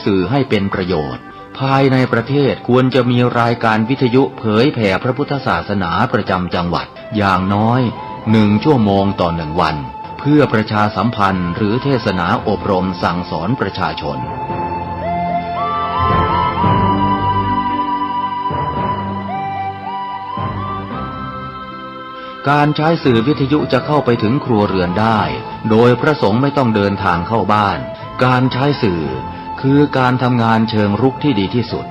สื่อให้เป็นประโยชน์ภายในประเทศควรจะมีรายการวิทยุเผยแผ่พระพุทธศาสนาประจำจังหวัดอย่างน้อย1 ชั่วโมงต่อ1 วันเพื่อประชาสัมพันธ์หรือเทศนาอบรมสั่งสอนประชาชนการใช้สื่อวิทยุจะเข้าไปถึงครัวเรือนได้โดยพระสงฆ์ไม่ต้องเดินทางเข้าบ้านการใช้สื่อคือการทำงานเชิงรุกที่ดีที่สุด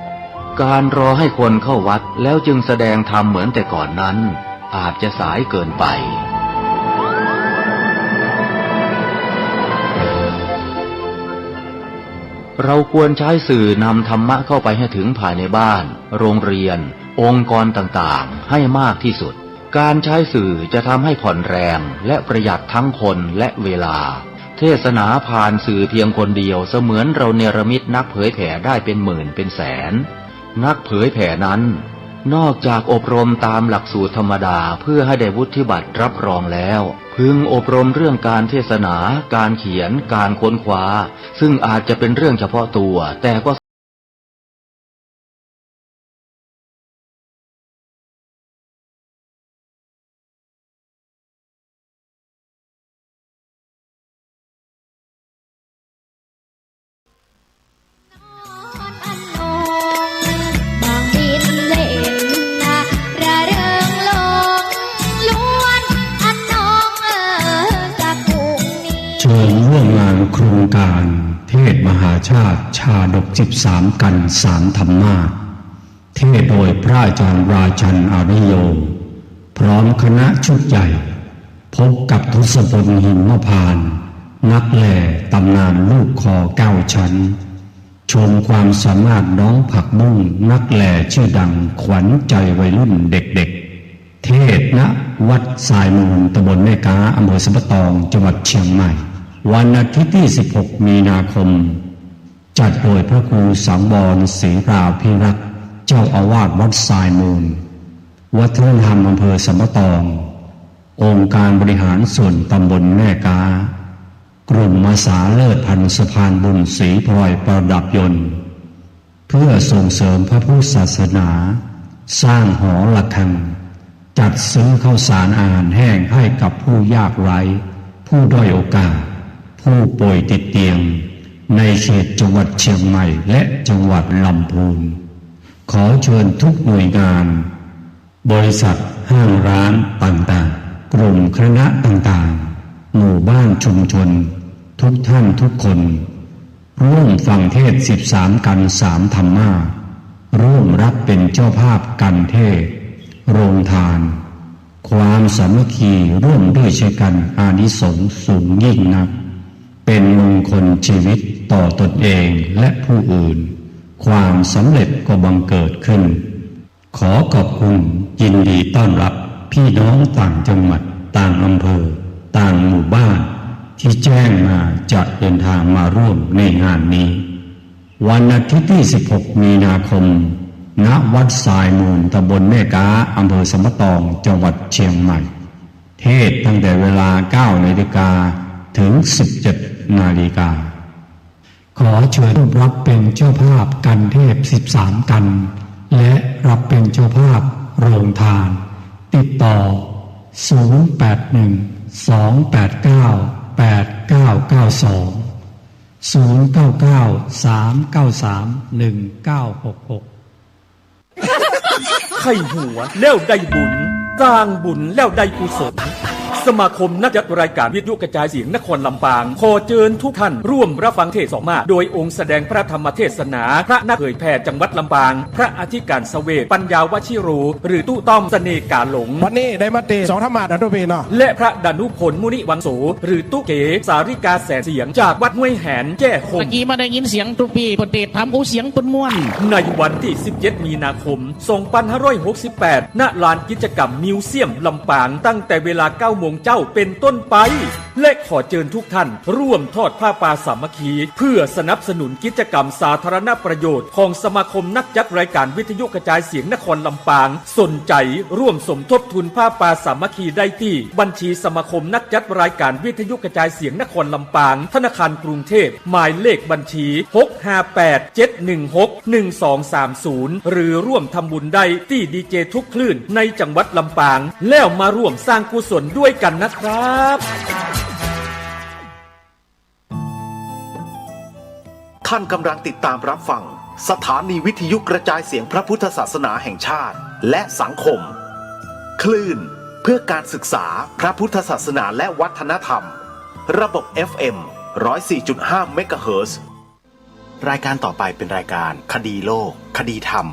การรอให้คนเข้าวัดแล้วจึงแสดงธรรมเหมือนแต่ก่อนนั้นอาจจะสายเกินไปเราควรใช้สื่อนำธรรมะเข้าไปให้ถึงภายในบ้านโรงเรียนองค์กรต่างๆให้มากที่สุดการใช้สื่อจะทำให้ผ่อนแรงและประหยัดทั้งคนและเวลาเทศนาผ่านสื่อเพียงคนเดียวเสมือนเราเนรมิตนักเผยแผ่ได้เป็นหมื่นเป็นแสนนักเผยแผ่นั้นนอกจากอบรมตามหลักสูตรธรรมดาเพื่อให้ได้วุฒิบัตรรับรองแล้วพึงอบรมเรื่องการเทศนาการเขียนการค้นคว้าซึ่งอาจจะเป็นเรื่องเฉพาะตัวแต่ก็ร่วมงานโครงการเทศมหาชาติชาดก13กัน3ธรรมาสน์เทศโดยพระอาจารย์ราชันอาริโยพร้อมคณะชุดใหญ่พบกับทศพลหิมพานต์นักแหล่ตำนานลูกคอ9 ชั้นชมความสามารถน้องผักบุ้งนักแหล่ชื่อดังขวัญใจวัยรุ่นเด็กๆเทศณวัดทรายมูลตำบลแม่กาอำเภอสัมปะตองจังหวัดเชียงใหม่วันอาทิตย์ที่16 มีนาคมจัดโดยพระครูสังวรศรีราภิรักษ์เจ้าอาวาสวัดทรายมูลวัฒนธรรมอำเภอสัมปะตององค์การบริหารส่วนตำบลแม่กากลุ่มอาสาเลิศพันสะพานบุญศรีพลอยประดับยนต์เพื่อส่งเสริมพระพุทธศาสนาสร้างหอระฆังจัดซื้อข้าวสารอาหารแห้งให้กับผู้ยากไร้ผู้ด้อยโอกาสผู้ป่วยติดเตียงในเขตจังหวัดเชียงใหม่และจังหวัดลำพูนขอเชิญทุกหน่วยงานบริษัทห้างร้านต่างๆกลุ่มคณะต่างๆหมู่บ้านชุมชนทุกท่านทุกคนร่วมฟังเทศ13กัน3ธรรมาสน์ร่วมรับเป็นเจ้าภาพกันเทศโรงทานความสามัคคีร่วมด้วยช่วยกันอานิสงส์สูงยิ่งนักเป็นมงคลชีวิตต่อตนเองและผู้อื่นความสำเร็จก็บังเกิดขึ้นขอขอบคุณยินดีต้อนรับพี่น้องต่างจังหวัดต่างอำเภอต่างหมู่บ้านที่แจ้งมาจะเดินทางมาร่วมในงานนี้วันอาทิตย์ที่16 มีนาคมณวัดทรายมูลตำบลแม่กาอำเภอสัมปะตองจังหวัดเชียงใหม่เทศตั้งแต่เวลา 9 นาฬิกาถึง 17 นาฬิกาขอเชิญรับเป็นเจ้าภาพกันเทศ13กันและรับเป็นเจ้าภาพโรงทานติดต่อไข่หัวแล้วได้บุญสร้างบุญแล้วได้กุศลสมาคมนักจัดรายการวิทยุกระจายเสียงนครลำปางขอเชิญทุกท่านร่วมรับฟังเทศน์มาโดยองค์แสดงพระธรรมเทศนาพระนักเผยแผ่จังหวัดลำปางพระอธิการเสวตปัญญาวชิโรหรือตู้ต้อมเสน่ห์กาหลงวันนี้ได้มาเตะ2ธรรมาสน์นะทุกพี่เนาะและพระดานุพลมุนิวังโสหรือตู้เก๋สาริกาแสนเสียงจากวัดห้วยแหนแจ้คงเมื่อกี้มาได้ยินเสียงทุกปีปฏิทำอู้เสียงปนม่วนในวันที่17 มีนาคม 2568 ณ ลานกิจกรรมมิวเซียมลำปางตั้งแต่เวลา 9 โมง เจ้าเป็นต้นไปและขอเชิญทุกท่านร่วมทอดผ้าป่าสามัคคีเพื่อสนับสนุนกิจกรรมสาธารณประโยชน์ของสมาคมนักจัดรายการวิทยุกระจายเสียงนครลำปางสนใจร่วมสมทบทุนผ้าป่าสามัคคีได้ที่บัญชีสมาคมนักจัดรายการวิทยุกระจายเสียงนครลำปางธนาคารกรุงเทพหมายเลขบัญชี658-716-1230หรือร่วมทำบุญได้ที่ดีเจทุกคลื่นในจังหวัดลำปางแล้วมาร่วมสร้างกุศลด้วยกันนะครับ ท่านกำลังติดตามรับฟังสถานีวิทยุกระจายเสียงพระพุทธศาสนาแห่งชาติและสังคมคลื่นเพื่อการศึกษาพระพุทธศาสนาและวัฒนธรรมระบบ FM 104.5 เมกะเฮิรตซ์ รายการต่อไปเป็นรายการคดีโลกคดีธรรม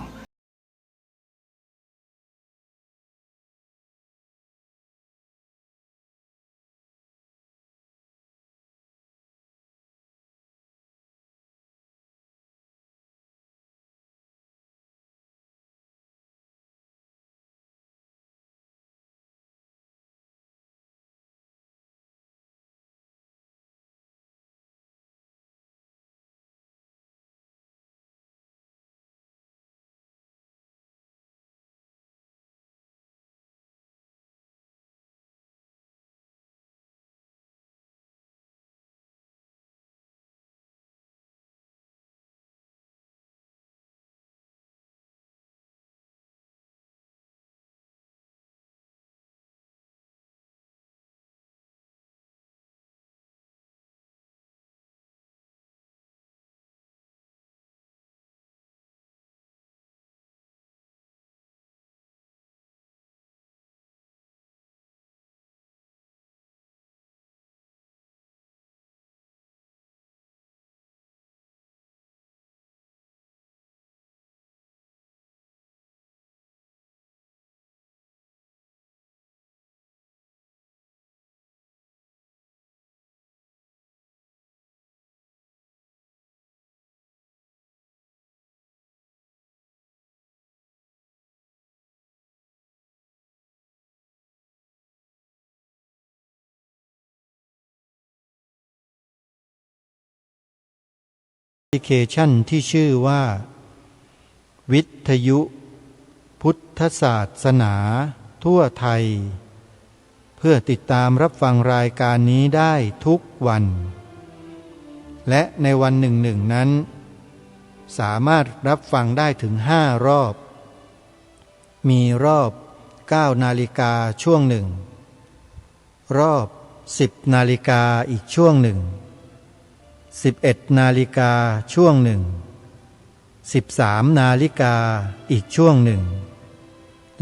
แอปพลิเคชันที่ชื่อว่าวิทยุพุทธศาสนาทั่วไทยเพื่อติดตามรับฟังรายการนี้ได้ทุกวันและในวันหนึ่งนั้นสามารถรับฟังได้ถึง5 รอบมีรอบ 9 นาฬิกาช่วงหนึ่งรอบ 10 นาฬิกาอีกช่วงหนึ่ง11 นาฬิกาช่วงหนึ่ง13 นาฬิกาอีกช่วงหนึ่ง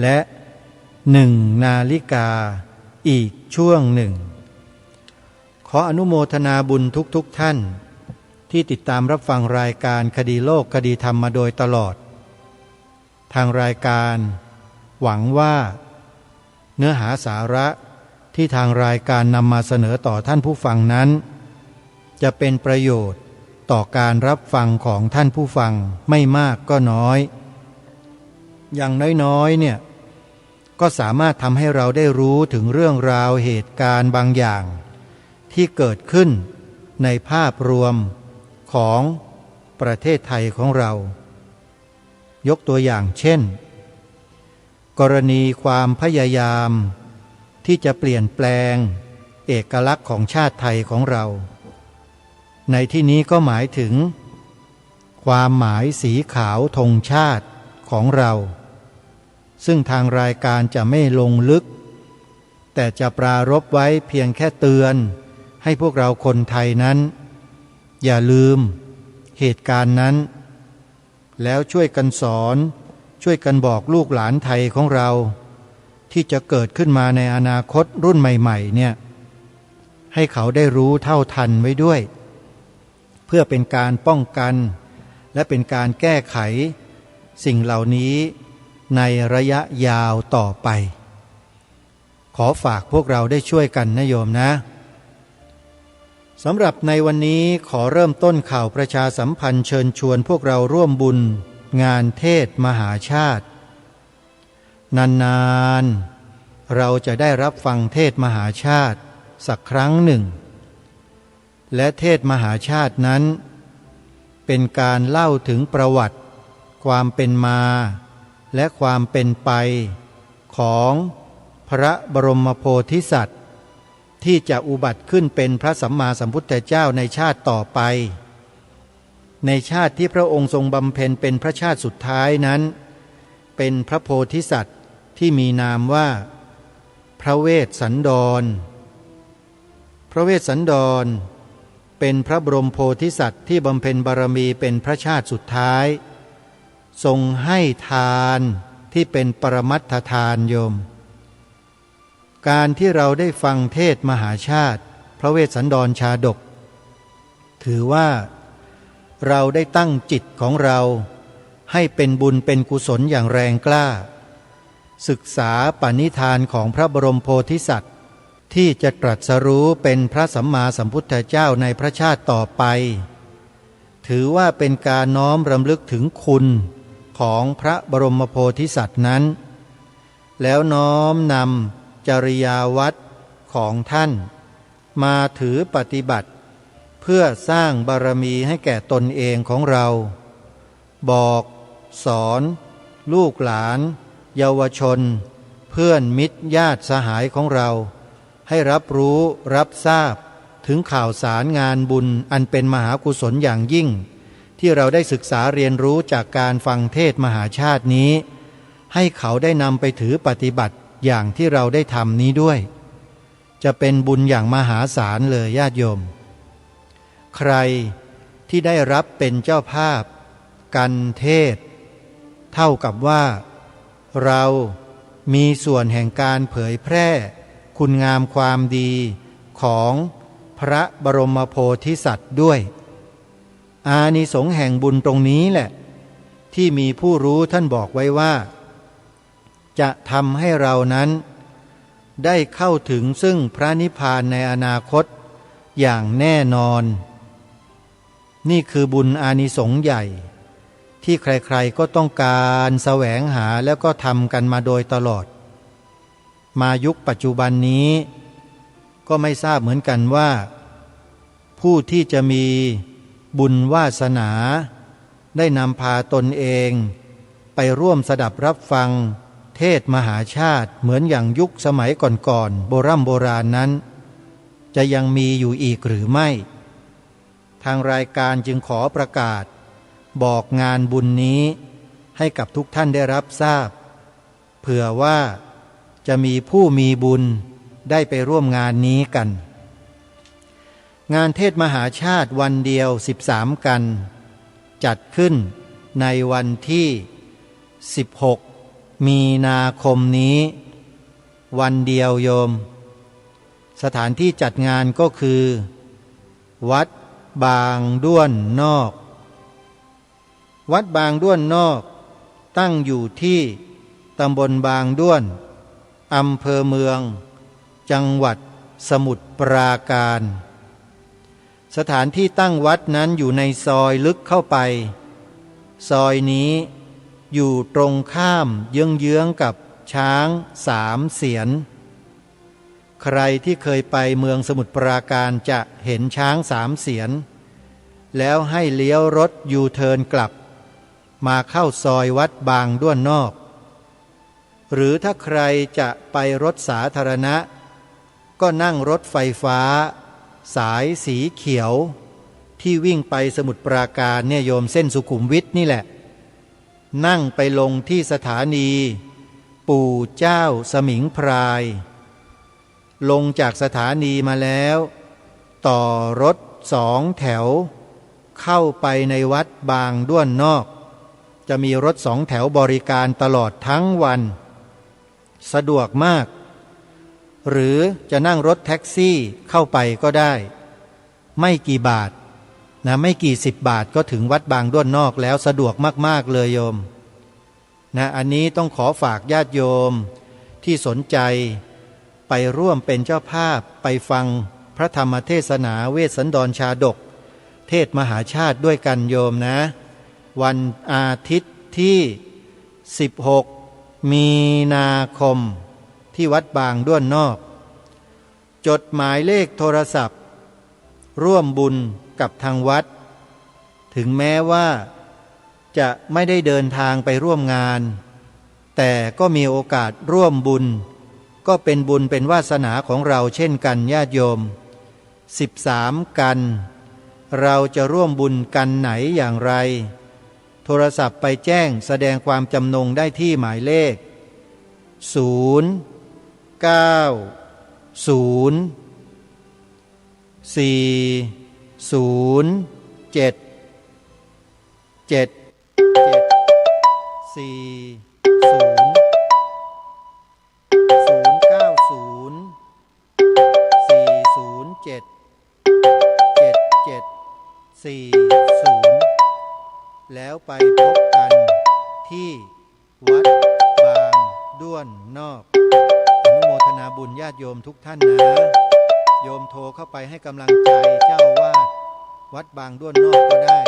และ1 นาฬิกาอีกช่วงหนึ่งขออนุโมทนาบุญทุกท่านที่ติดตามรับฟังรายการคดีโลกคดีธรรมมาโดยตลอดทางรายการหวังว่าเนื้อหาสาระที่ทางรายการนำมาเสนอต่อท่านผู้ฟังนั้นจะเป็นประโยชน์ต่อการรับฟังของท่านผู้ฟังไม่มากก็น้อยอย่างน้อยๆเนี่ยก็สามารถทำให้เราได้รู้ถึงเรื่องราวเหตุการณ์บางอย่างที่เกิดขึ้นในภาพรวมของประเทศไทยของเรายกตัวอย่างเช่นกรณีความพยายามที่จะเปลี่ยนแปลงเอกลักษณ์ของชาติไทยของเราในที่นี้ก็หมายถึงความหมายสีขาวธงชาติของเราซึ่งทางรายการจะไม่ลงลึกแต่จะปรารภไว้เพียงแค่เตือนให้พวกเราคนไทยนั้นอย่าลืมเหตุการณ์นั้นแล้วช่วยกันสอนช่วยกันบอกลูกหลานไทยของเราที่จะเกิดขึ้นมาในอนาคตรุ่นใหม่ๆเนี่ยให้เขาได้รู้เท่าทันไว้ด้วยเพื่อเป็นการป้องกันและเป็นการแก้ไขสิ่งเหล่านี้ในระยะยาวต่อไปขอฝากพวกเราได้ช่วยกันนะโยมนะสำหรับในวันนี้ขอเริ่มต้นข่าวประชาสัมพันธ์เชิญชวนพวกเราร่วมบุญงานเทศมหาชาตินานๆ เราจะได้รับฟังเทศมหาชาติสักครั้งหนึ่งและเทศมหาชาตินั้นเป็นการเล่าถึงประวัติความเป็นมาและความเป็นไปของพระบรมโพธิสัตว์ที่จะอุบัติขึ้นเป็นพระสัมมาสัมพุทธเจ้าในชาติต่อไปในชาติที่พระองค์ทรงบำเพ็ญเป็นพระชาติสุดท้ายนั้นเป็นพระโพธิสัตว์ที่มีนามว่าพระเวสสันดรพระเวสสันดรเป็นพระบรมโพธิสัตว์ที่บำเพ็ญบารมีเป็นพระชาติสุดท้ายทรงให้ทานที่เป็นปรมัตถทานโยมการที่เราได้ฟังเทศมหาชาติพระเวสสันดรชาดกถือว่าเราได้ตั้งจิตของเราให้เป็นบุญเป็นกุศลอย่างแรงกล้าศึกษาปณิธานของพระบรมโพธิสัตว์ที่จะตรัสรู้เป็นพระสัมมาสัมพุทธเจ้าในพระชาติต่อไปถือว่าเป็นการน้อมรำลึกถึงคุณของพระบรมโพธิสัตว์นั้นแล้วน้อมนำจริยาวัดของท่านมาถือปฏิบัติเพื่อสร้างบารมีให้แก่ตนเองของเราบอกสอนลูกหลานเยาวชนเพื่อนมิตรญาติสหายของเราให้รับรู้รับทราบถึงข่าวสารงานบุญอันเป็นมหากุศลอย่างยิ่งที่เราได้ศึกษาเรียนรู้จากการฟังเทศมหาชาตินี้ให้เขาได้นำไปถือปฏิบัติอย่างที่เราได้ทำนี้ด้วยจะเป็นบุญอย่างมหาศาลเลยญาติโยมใครที่ได้รับเป็นเจ้าภาพกันเทศเท่ากับว่าเรามีส่วนแห่งการเผยแพร่คุณงามความดีของพระบรมโพธิสัตว์ด้วยอานิสงส์แห่งบุญตรงนี้แหละที่มีผู้รู้ท่านบอกไว้ว่าจะทำให้เรานั้นได้เข้าถึงซึ่งพระนิพพานในอนาคตอย่างแน่นอนนี่คือบุญอานิสงส์ใหญ่ที่ใครๆก็ต้องการแสวงหาแล้วก็ทำกันมาโดยตลอดมายุคปัจจุบันนี้ก็ไม่ทราบเหมือนกันว่าผู้ที่จะมีบุญวาสนาได้นำพาตนเองไปร่วมสดับรับฟังเทศมหาชาติเหมือนอย่างยุคสมัยก่อนๆโบราณนั้นจะยังมีอยู่อีกหรือไม่ทางรายการจึงขอประกาศบอกงานบุญนี้ให้กับทุกท่านได้รับทราบเผื่อว่าจะมีผู้มีบุญได้ไปร่วมงานนี้กันงานเทศมหาชาติวันเดียว13กันจัดขึ้นในวันที่16มีนาคมนี้วันเดียวโยมสถานที่จัดงานก็คือวัดบางด้วนนอกวัดบางด้วนนอกตั้งอยู่ที่ตำบลบางด้วนอำเภอเมืองจังหวัดสมุทรปราการสถานที่ตั้งวัดนั้นอยู่ในซอยลึกเข้าไปซอยนี้อยู่ตรงข้ามเยื้องๆกับช้าง3 เสียนใครที่เคยไปเมืองสมุทรปราการจะเห็นช้าง3 เสียนแล้วให้เลี้ยวรถยูเทิร์นกลับมาเข้าซอยวัดบางด้วนนอกหรือถ้าใครจะไปรถสาธารณะก็นั่งรถไฟฟ้าสายสีเขียวที่วิ่งไปสมุทรปราการเนี่ยโยมเส้นสุขุมวิทนี่แหละนั่งไปลงที่สถานีปู่เจ้าสมิงพรายลงจากสถานีมาแล้วต่อรถ2 แถวเข้าไปในวัดบางด้วนนอกจะมีรถ2 แถวบริการตลอดทั้งวันสะดวกมากหรือจะนั่งรถแท็กซี่เข้าไปก็ได้ไม่กี่บาทนะไม่กี่10 บาทก็ถึงวัดบางด้วนนอกแล้วสะดวกมากๆเลยโยมนะอันนี้ต้องขอฝากญาติโยมที่สนใจไปร่วมเป็นเจ้าภาพไปฟังพระธรรมเทศนาเวสสันดรชาดกเทศมหาชาติด้วยกันโยมนะวันอาทิตย์ที่16มีนาคม ที่วัดบางด้วนนอก จดหมายเลขโทรศัพท์ร่วมบุญกับทางวัดถึงแม้ว่าจะไม่ได้เดินทางไปร่วมงานแต่ก็มีโอกาสร่วมบุญก็เป็นบุญเป็นวาสนาของเราเช่นกันญาติโยม13กันเราจะร่วมบุญกันไหนอย่างไรโทรศัพท์ไปแจ้งแสดงความจำนงได้ที่หมายเลขแล้วไปพบกันที่วัดบางด้วนนอกอนุโมทนาบุญญาติโยมทุกท่านนะโยมโทรเข้าไปให้กำลังใจเจ้าวาดวัดบางด้วนนอกก็ได้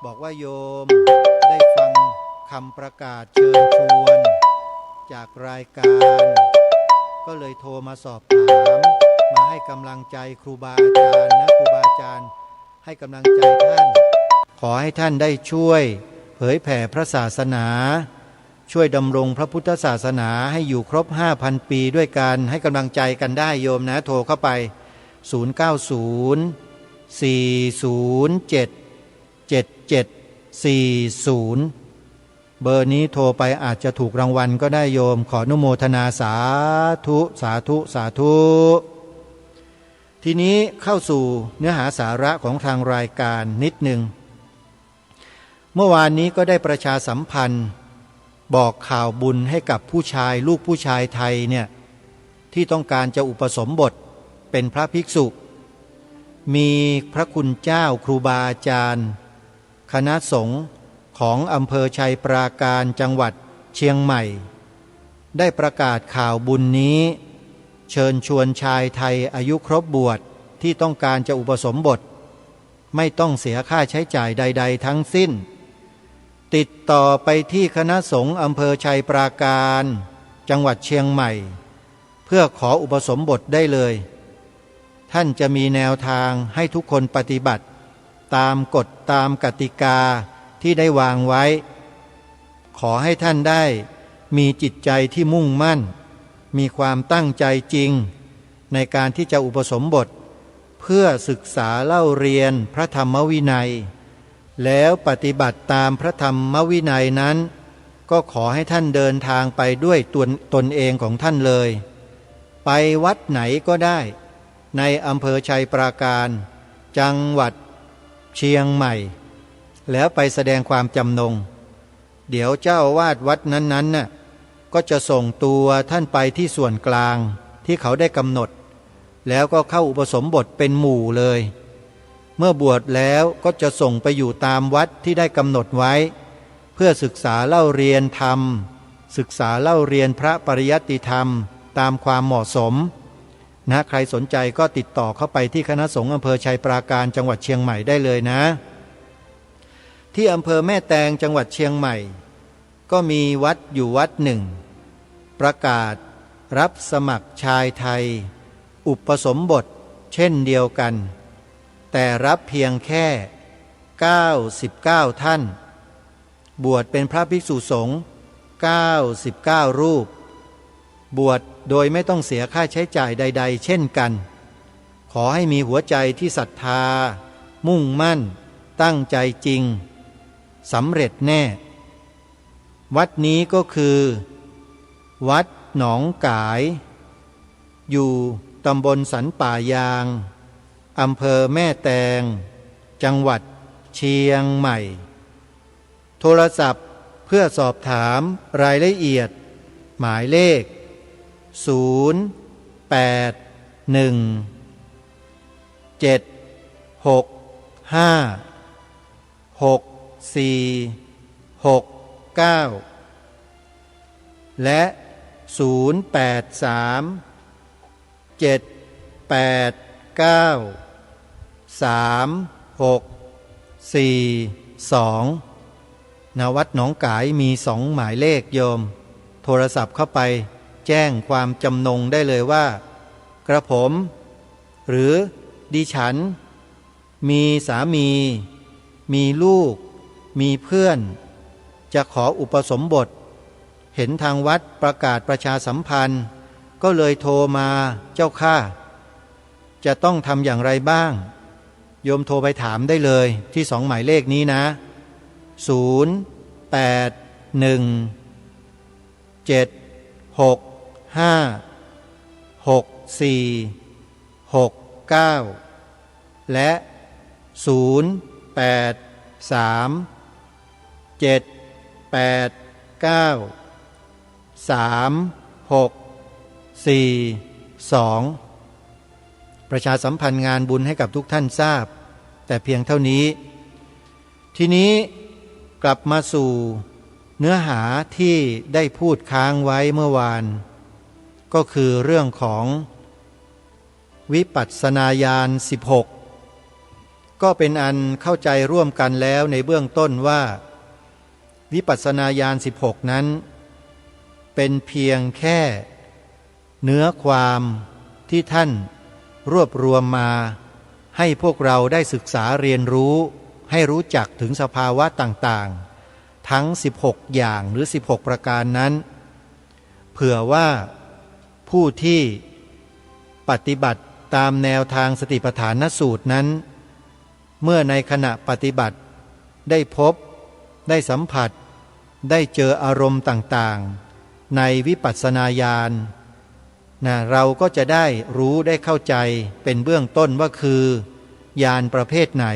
บอกว่าโยมได้ฟังคำประกาศเชิญชวนจากรายการก็เลยโทรมาสอบถามมาให้กำลังใจครูบาอาจารย์นะครูบาอาจารย์ให้กำลังใจท่านขอให้ท่านได้ช่วยเผยแผ่พระศาสนาช่วยดำรงพระพุทธศาสนาให้อยู่ครบ 5,000 ปีด้วยกันให้กำลังใจกันได้โยมนะโทรเข้าไป090-407-7740เบอร์นี้โทรไปอาจจะถูกรางวัลก็ได้โยมขออนุโมทนาสาธุสาธุสาธุทีนี้เข้าสู่เนื้อหาสาระของทางรายการนิดหนึ่งเมื่อวานนี้ก็ได้ประชาสัมพันธ์บอกข่าวบุญให้กับผู้ชายลูกผู้ชายไทยเนี่ยที่ต้องการจะอุปสมบทเป็นพระภิกษุมีพระคุณเจ้าครูบาอาจารย์คณะสงฆ์ของอำเภอชัยปราการจังหวัดเชียงใหม่ได้ประกาศข่าวบุญนี้เชิญชวนชายไทยอายุครบบวชที่ต้องการจะอุปสมบทไม่ต้องเสียค่าใช้จ่ายใดๆทั้งสิ้นติดต่อไปที่คณะสงฆ์อำเภอชัยปราการจังหวัดเชียงใหม่เพื่อขออุปสมบทได้เลยท่านจะมีแนวทางให้ทุกคนปฏิบัติตามกฎตามกติกาที่ได้วางไว้ขอให้ท่านได้มีจิตใจที่มุ่งมั่นมีความตั้งใจจริงในการที่จะอุปสมบทเพื่อศึกษาเล่าเรียนพระธรรมวินัยแล้วปฏิบัติตามพระธรรมวินัยนั้นก็ขอให้ท่านเดินทางไปด้วยตนเองของท่านเลยไปวัดไหนก็ได้ในอำเภอชัยปราการจังหวัดเชียงใหม่แล้วไปแสดงความจำนงเดี๋ยวเจ้าอาวาสวัดนั้นๆน่ะก็จะส่งตัวท่านไปที่ส่วนกลางที่เขาได้กำหนดแล้วก็เข้าอุปสมบทเป็นหมู่เลยเมื่อบวชแล้วก็จะส่งไปอยู่ตามวัดที่ได้กำหนดไว้เพื่อศึกษาเล่าเรียนธรรมศึกษาเล่าเรียนพระปริยัติธรรมตามความเหมาะสมนะใครสนใจก็ติดต่อเข้าไปที่คณะสงฆ์อำเภอชัยปราการจังหวัดเชียงใหม่ได้เลยนะที่อำเภอแม่แตงจังหวัดเชียงใหม่ก็มีวัดอยู่วัดหนึ่งประกาศรับสมัครชายไทยอุปสมบทเช่นเดียวกันแต่รับเพียงแค่99ท่านบวชเป็นพระภิกษุสงฆ์99รูปบวชโดยไม่ต้องเสียค่าใช้จ่ายใดๆเช่นกันขอให้มีหัวใจที่ศรัทธามุ่งมั่นตั้งใจจริงสำเร็จแน่วัดนี้ก็คือวัดหนองกายอยู่ตำบลสันป่ายางอำเภอแม่แตงจังหวัดเชียงใหม่โทรศัพท์เพื่อสอบถามรายละเอียดหมายเลข081-765-6469และ083-789-3642ณวัดหนองกายมี2หมายเลขโยมโทรศัพท์เข้าไป แจ้งความจำนงได้เลยว่า กระผม หรือดิฉัน มีสามี มีลูก มีเพื่อน จะขออุปสมบท เห็นทางวัดประกาศประชาสัมพันธ์ก็เลยโทรมาเจ้าข้าจะต้องทำอย่างไรบ้างโยมโทรไปถามได้เลยที่2หมายเลขนี้นะ081-765-6469และ083-789-3642ประชาสัมพันธ์งานบุญให้กับทุกท่านทราบแต่เพียงเท่านี้ทีนี้กลับมาสู่เนื้อหาที่ได้พูดค้างไว้เมื่อวานก็คือเรื่องของวิปัสสนาญาณ16ก็เป็นอันเข้าใจร่วมกันแล้วในเบื้องต้นว่าวิปัสสนาญาณ16นั้นเป็นเพียงแค่เนื้อความที่ท่านรวบรวมมาให้พวกเราได้ศึกษาเรียนรู้ให้รู้จักถึงสภาวะต่างๆทั้ง16อย่างหรือ16ประการนั้นเผื่อว่าผู้ที่ปฏิบัติตามแนวทางสติปัฏฐานสูตรนั้นเมื่อในขณะปฏิบัติได้พบได้สัมผัสได้เจออารมณ์ต่างๆในวิปัสสนาญาณเราก็จะได้รู้ได้เข้าใจเป็นเบื้องต้นว่าคือญาณประเภทไหน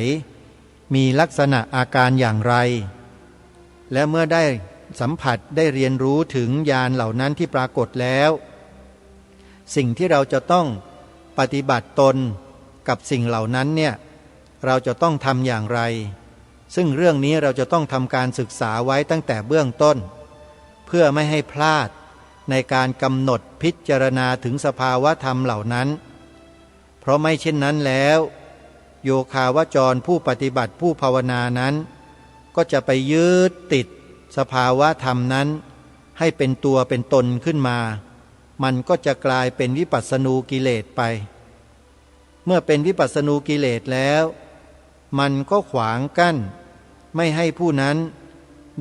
มีลักษณะอาการอย่างไรและเมื่อได้สัมผัสได้เรียนรู้ถึงญาณเหล่านั้นที่ปรากฏแล้วสิ่งที่เราจะต้องปฏิบัติตนกับสิ่งเหล่านั้นเนี่ยเราจะต้องทำอย่างไรซึ่งเรื่องนี้เราจะต้องทำการศึกษาไว้ตั้งแต่เบื้องต้นเพื่อไม่ให้พลาดในการกำหนดพิจารณาถึงสภาวะธรรมเหล่านั้นเพราะไม่เช่นนั้นแล้วโยคาวจรผู้ปฏิบัติผู้ภาวนานั้นก็จะไปยึดติดสภาวะธรรมนั้นให้เป็นตัวเป็นตนขึ้นมามันก็จะกลายเป็นวิปัสสนูกิเลสไปเมื่อเป็นวิปัสสนูกิเลสแล้วมันก็ขวางกั้นไม่ให้ผู้นั้น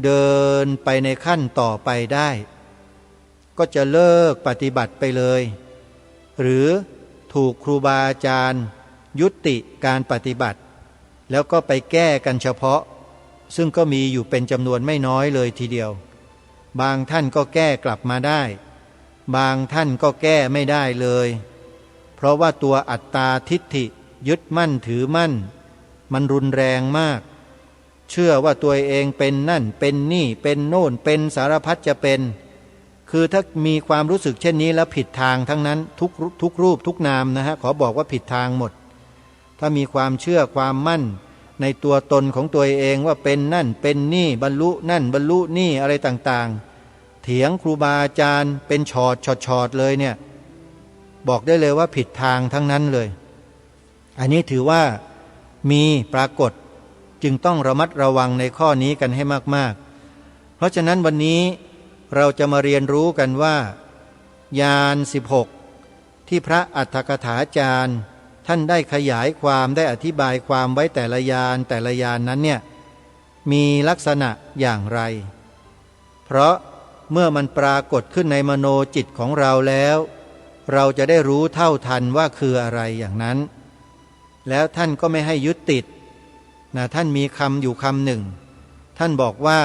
เดินไปในขั้นต่อไปได้ก็จะเลิกปฏิบัติไปเลยหรือถูกครูบาอาจารย์ยุติการปฏิบัติแล้วก็ไปแก้กันเฉพาะซึ่งก็มีอยู่เป็นจำนวนไม่น้อยเลยทีเดียวบางท่านก็แก้กลับมาได้บางท่านก็แก้ไม่ได้เลยเพราะว่าตัวอัตตาทิฏฐิยึดมั่นถือมั่นมันรุนแรงมากเชื่อว่าตัวเองเป็นนั่นเป็นนี่เป็นโน่นเป็นสารพัดจะเป็นคือถ้ามีความรู้สึกเช่นนี้แล้วผิดทางทั้งนั้นทุกรูปทุกนามนะฮะขอบอกว่าผิดทางหมดถ้ามีความเชื่อความมั่นในตัวตนของตัวเองว่าเป็นนั่นเป็นนี่บรรลุนั่นบรรลุนี่อะไรต่างๆเถียงครูบาอาจารย์เป็นชอดเลยเนี่ยบอกได้เลยว่าผิดทางทั้งนั้นเลยอันนี้ถือว่ามีปรากฏจึงต้องระมัดระวังในข้อนี้กันให้มากๆเพราะฉะนั้นวันนี้เราจะมาเรียนรู้กันว่าญาณ16ที่พระอัฏฐกถาจารย์ท่านได้ขยายความได้อธิบายความไว้แต่ละญาณนั้นเนี่ยมีลักษณะอย่างไรเพราะเมื่อมันปรากฏขึ้นในมโนจิตของเราแล้วเราจะได้รู้เท่าทันว่าคืออะไรอย่างนั้นแล้วท่านก็ไม่ให้ยึดติดนะท่านมีคำอยู่คำหนึ่งท่านบอกว่า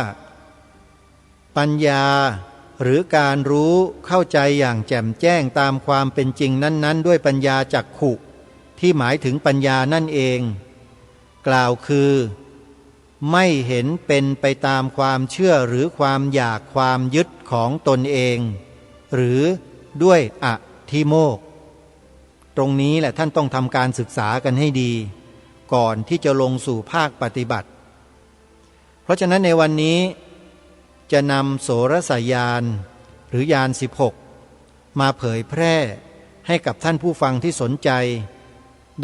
ปัญญาหรือการรู้เข้าใจอย่างแจ่มแจ้งตามความเป็นจริงนั้นๆด้วยปัญญาจักขุที่หมายถึงปัญญานั่นเองกล่าวคือไม่เห็นเป็นไปตามความเชื่อหรือความอยากความยึดของตนเองหรือด้วยอธิโมกข์ตรงนี้แหละท่านต้องทำการศึกษากันให้ดีก่อนที่จะลงสู่ภาคปฏิบัติเพราะฉะนั้นในวันนี้จะนำโสรสญาณหรือญาณ16มาเผยแพร่ให้กับท่านผู้ฟังที่สนใจ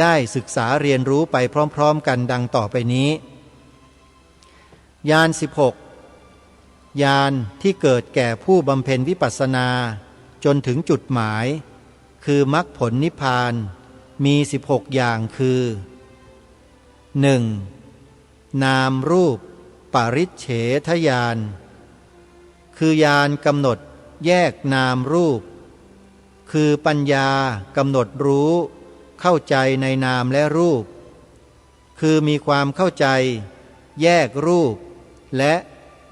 ได้ศึกษาเรียนรู้ไปพร้อมๆกันดังต่อไปนี้ญาณ16ญาณที่เกิดแก่ผู้บำเพ็ญวิปัสสนา จนถึงจุดหมายคือมรรคผลนิพพานมี16อย่างคือ 1. นามรูปปริจเฉทญาณคือญาณกำหนดแยกนามรูปคือปัญญากำหนดรู้เข้าใจในนามและรูปคือมีความเข้าใจแยกรูปและ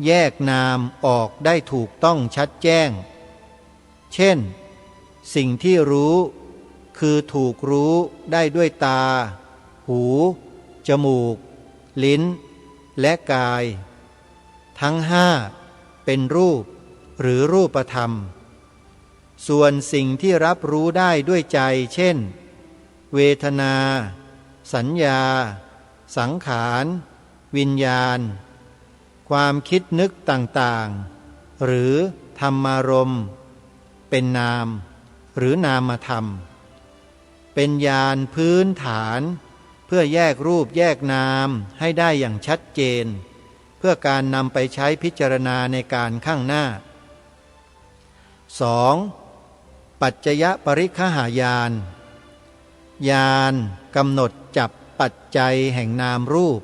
แยกนามออกได้ถูกต้องชัดแจ้งเช่นสิ่งที่รู้คือถูกรู้ได้ด้วยตาหูจมูกลิ้นและกายทั้งห้าเป็นรูปหรือรูปธรรมส่วนสิ่งที่รับรู้ได้ด้วยใจเช่นเวทนาสัญญาสังขารวิญญาณความคิดนึกต่างๆหรือธรรมารมณ์เป็นนามหรือนามธรรมเป็นญาณพื้นฐานเพื่อแยกรูปแยกนามให้ได้อย่างชัดเจนเพื่อการนำไปใช้พิจารณาในการข้างหน้า 2. ปัจจยปริคหายานญาณกำหนดจับปัจจัยแห่งนามรูป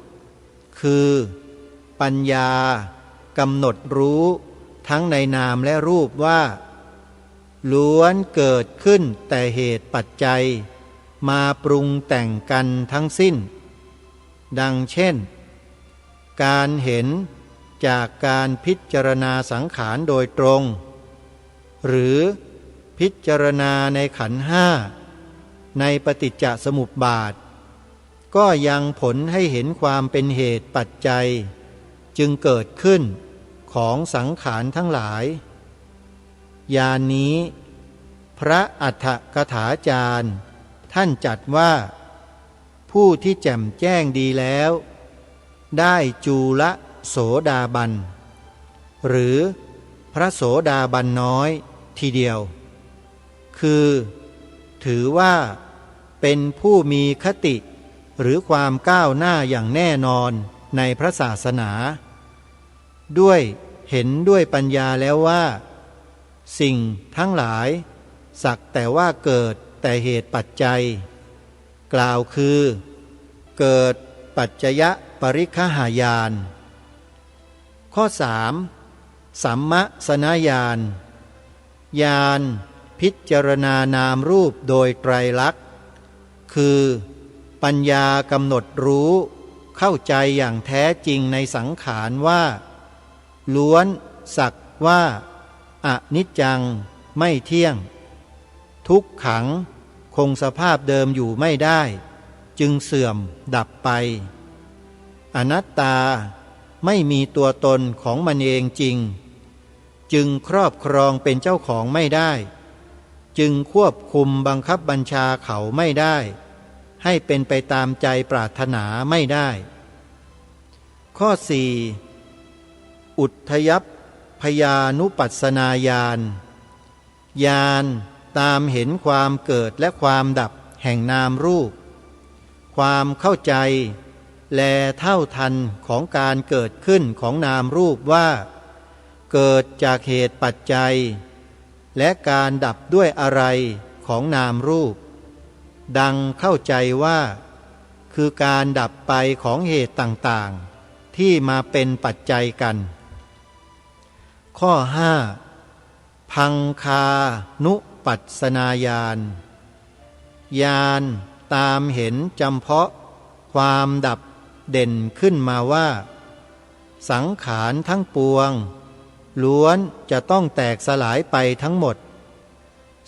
คือปัญญากำหนดรู้ทั้งในนามและรูปว่าล้วนเกิดขึ้นแต่เหตุปัจจัยมาปรุงแต่งกันทั้งสิ้นดังเช่นการเห็นจากการพิจารณาสังขารโดยตรงหรือพิจารณาในขันธ์ห้าในปฏิจจสมุปบาทก็ยังผลให้เห็นความเป็นเหตุปัจจัยจึงเกิดขึ้นของสังขารทั้งหลายญาณนี้พระอัฏฐกถาจารย์ท่านจัดว่าผู้ที่แจ่มแจ้งดีแล้วได้จูลโสดาบันหรือพระโสดาบันน้อยทีเดียวคือถือว่าเป็นผู้มีคติหรือความก้าวหน้าอย่างแน่นอนในพระศาสนาด้วยเห็นด้วยปัญญาแล้วว่าสิ่งทั้งหลายสักแต่ว่าเกิดแต่เหตุปัจจัยกล่าวคือเกิดปัจจยปริคหายาน ข้อ 3. สัมมสนญาณญาณพิจารณานามรูปโดยไตรลักษณ์คือปัญญากำหนดรู้เข้าใจอย่างแท้จริงในสังขารว่าล้วนสักว่าอนิจจังไม่เที่ยงทุกขังคงสภาพเดิมอยู่ไม่ได้จึงเสื่อมดับไปอนัตตาไม่มีตัวตนของมันเองจริงจึงครอบครองเป็นเจ้าของไม่ได้จึงควบคุมบังคับบัญชาเขาไม่ได้ให้เป็นไปตามใจปรารถนาไม่ได้ข้อ 4. อุทธยัพพยานุปัสสนาญาณญาณตามเห็นความเกิดและความดับแห่งนามรูปความเข้าใจแลเท่าทันของการเกิดขึ้นของนามรูปว่าเกิดจากเหตุปัจจัยและการดับด้วยอะไรของนามรูปดังเข้าใจว่าคือการดับไปของเหตุต่างๆที่มาเป็นปัจจัยกันข้อ 5. พังคานุปัสสนาญาณญาณตามเห็นจำเพาะความดับเด่นขึ้นมาว่าสังขารทั้งปวงล้วนจะต้องแตกสลายไปทั้งหมด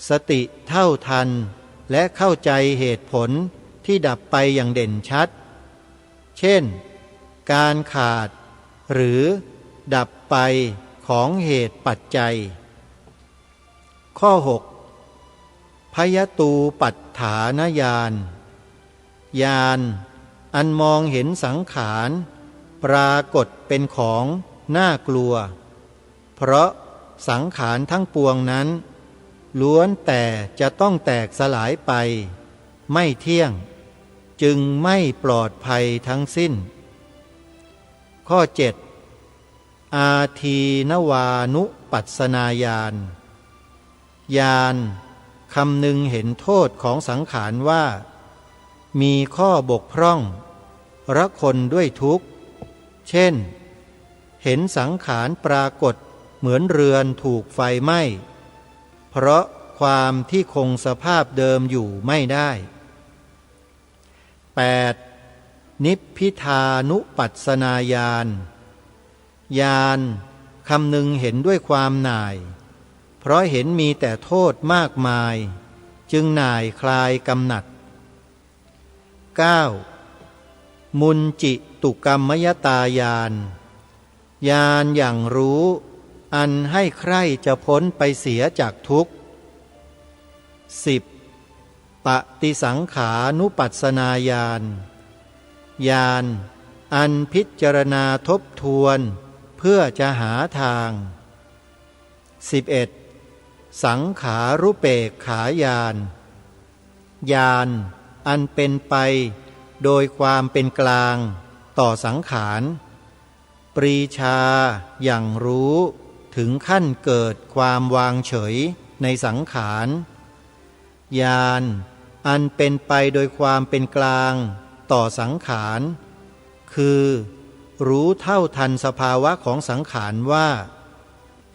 สติเท่าทันและเข้าใจเหตุผลที่ดับไปอย่างเด่นชัดเช่นการขาดหรือดับไปของเหตุปัจจัยข้อ 6. พยตูปัฏฐานญาณญาณอันมองเห็นสังขารปรากฏเป็นของน่ากลัวเพราะสังขารทั้งปวงนั้นล้วนแต่จะต้องแตกสลายไปไม่เที่ยงจึงไม่ปลอดภัยทั้งสิ้นข้อ 7. อาทีนวานุปัสสนาญาณ ญาณคำนึงเห็นโทษของสังขารว่ามีข้อบกพร่องระคนด้วยทุกข์เช่นเห็นสังขารปรากฏเหมือนเรือนถูกไฟไหม้เพราะความที่คงสภาพเดิมอยู่ไม่ได้ 8. นิพพิทานุปัสสนาญาณญาณคำนึงเห็นด้วยความหน่ายเพราะเห็นมีแต่โทษมากมายจึงหน่ายคลายกำหนัด 9. มุนจิตุกรรมยตาญาณญาณอย่างรู้อันให้ใคร่จะพ้นไปเสียจากทุกข์ 10. ปฏิสังขานุปัสสนาญาณญาณอันพิจารณาทบทวนเพื่อจะหาทาง 11. สังขารุเปกขาญาณญาณอันเป็นไปโดยความเป็นกลางต่อสังขารปรีชาอย่างรู้ถึงขั้นเกิดความวางเฉยในสังขารญาณอันเป็นไปโดยความเป็นกลางต่อสังขารคือรู้เท่าทันสภาวะของสังขารว่า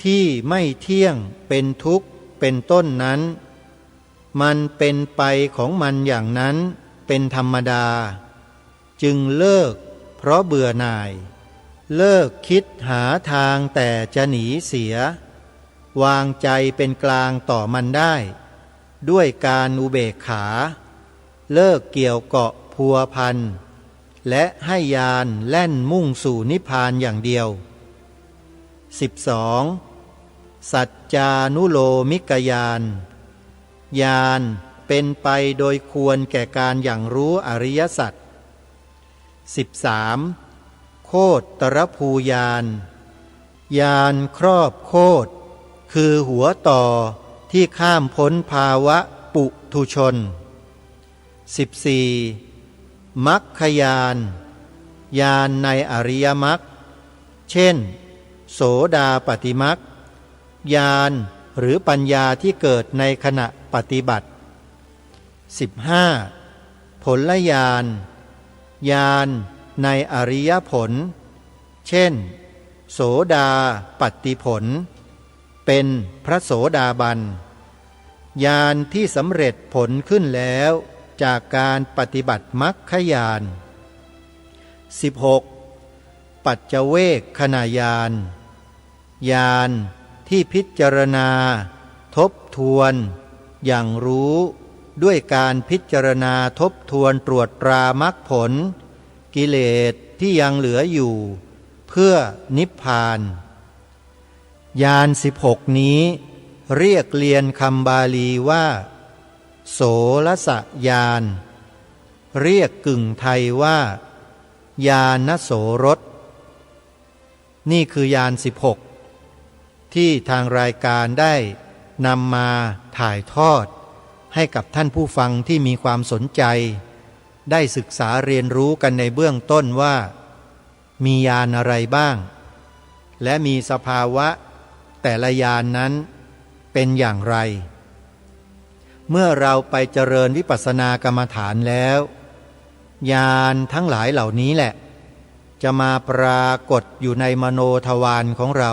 ที่ไม่เที่ยงเป็นทุกข์เป็นต้นนั้นมันเป็นไปของมันอย่างนั้นเป็นธรรมดาจึงเลิกเพราะเบื่อหน่ายเลิกคิดหาทางแต่จะหนีเสียวางใจเป็นกลางต่อมันได้ด้วยการอุเบกขาเลิกเกี่ยวเกาะพัวพันและให้ญาณแล่นมุ่งสู่นิพพานอย่างเดียว 12. สัจจานุโลมิกญาณญาณเป็นไปโดยควรแก่การอย่างรู้อริยสัจ 13. โคตรภูญาณญาณครอบโคตรคือหัวต่อที่ข้ามพ้นภาวะปุถุชน 14. มัคคญาณญาณในอริยมรรคเช่นโสดาปัตติมรรคญาณหรือปัญญาที่เกิดในขณะปฏิบัติ 15. ผลญาณญาณในอริยผลเช่นโสดาปัตติผลเป็นพระโสดาบันญาณที่สำเร็จผลขึ้นแล้วจากการปฏิบัติมรรคญาณ 16. ปัจจเวกขณญาณญาณที่พิจารณาทบทวนอย่างรู้ด้วยการพิจารณาทบทวนตรวจตรามรรคผลกิเลสที่ยังเหลืออยู่เพื่อนิพพานญาณ16นี้เรียกเรียนคำบาลีว่าโสรสญาณเรียกกึ่งไทยว่าญาณโสรสนี่คือญาณ16ที่ทางรายการได้นำมาถ่ายทอดให้กับท่านผู้ฟังที่มีความสนใจได้ศึกษาเรียนรู้กันในเบื้องต้นว่ามีญาณอะไรบ้างและมีสภาวะแต่ละญาณนั้นเป็นอย่างไรเมื่อเราไปเจริญวิปัสสนากรรมฐานแล้วญาณทั้งหลายเหล่านี้แหละจะมาปรากฏอยู่ในมโนทวารของเรา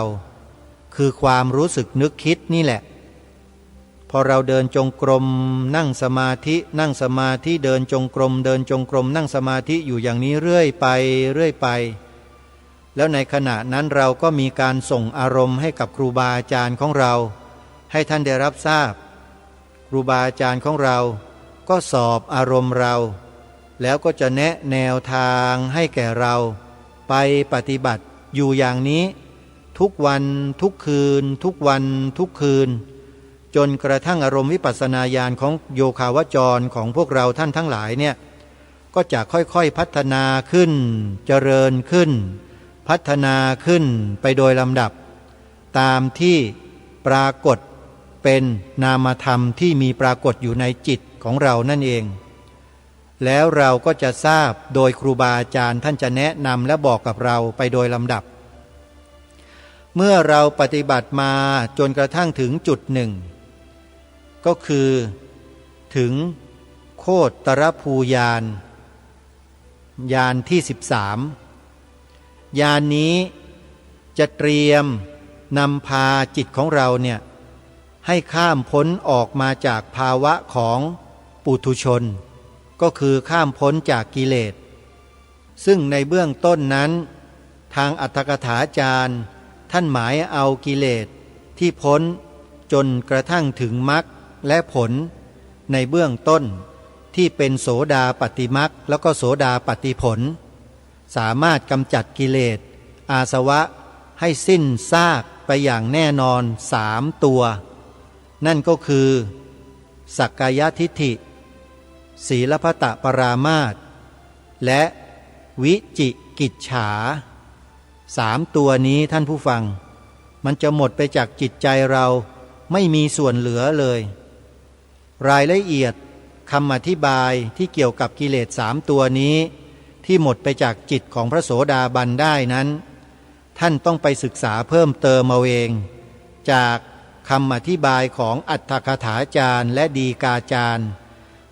คือความรู้สึกนึกคิดนี่แหละพอเราเดินจงกรมนั่งสมาธินั่งสมาธิเดินจงกรมเดินจงกรมนั่งสมาธิอยู่อย่างนี้เรื่อยไปแล้วในขณะนั้นเราก็มีการส่งอารมณ์ให้กับครูบาอาจารย์ของเราให้ท่านได้รับทราบครูบาอาจารย์ของเราก็สอบอารมณ์เราแล้วก็จะแนะแนวทางให้แก่เราไปปฏิบัติอยู่อย่างนี้ทุกวันทุกคืนทุกวันทุกคืนจนกระทั่งอารมณ์วิปัสสนาญาณของโยคาวจรของพวกเราท่านทั้งหลายเนี่ยก็จะค่อยๆพัฒนาขึ้นเจริญขึ้นพัฒนาขึ้นไปโดยลำดับตามที่ปรากฏเป็นนามธรรมที่มีปรากฏอยู่ในจิตของเรานั่นเองแล้วเราก็จะทราบโดยครูบาอาจารย์ท่านจะแนะนำและบอกกับเราไปโดยลำดับเมื่อเราปฏิบัติมาจนกระทั่งถึงจุดหนึ่ง ก็คือถึงโคตรภูยานยานที่13ยานนี้จะเตรียมนำพาจิตของเราเนี่ยให้ข้ามพ้นออกมาจากภาวะของปุถุชนก็คือข้ามพ้นจากกิเลสซึ่งในเบื้องต้นนั้นทางอรรถกถาจารย์ท่านหมายเอากิเลสที่พ้นจนกระทั่งถึงมรรคและผลในเบื้องต้นที่เป็นโสดาปัตติมรรคแล้วก็โสดาปัตติผลสามารถกำจัดกิเลสอาสวะให้สิ้นซากไปอย่างแน่นอน3ตัวนั่นก็คือสักกายทิฏฐิศีลพัตตปรามาสและวิจิกิจฉา3ตัวนี้ท่านผู้ฟังมันจะหมดไปจากจิตใจเราไม่มีส่วนเหลือเลยรายละเอียดคำอธิบายที่เกี่ยวกับกิเลส3ตัวนี้ที่หมดไปจากจิตของพระโสดาบันได้นั้นท่านต้องไปศึกษาเพิ่มเติมเอาเองจากคำอธิบายของอัตถกถาจารย์และดีกาจารย์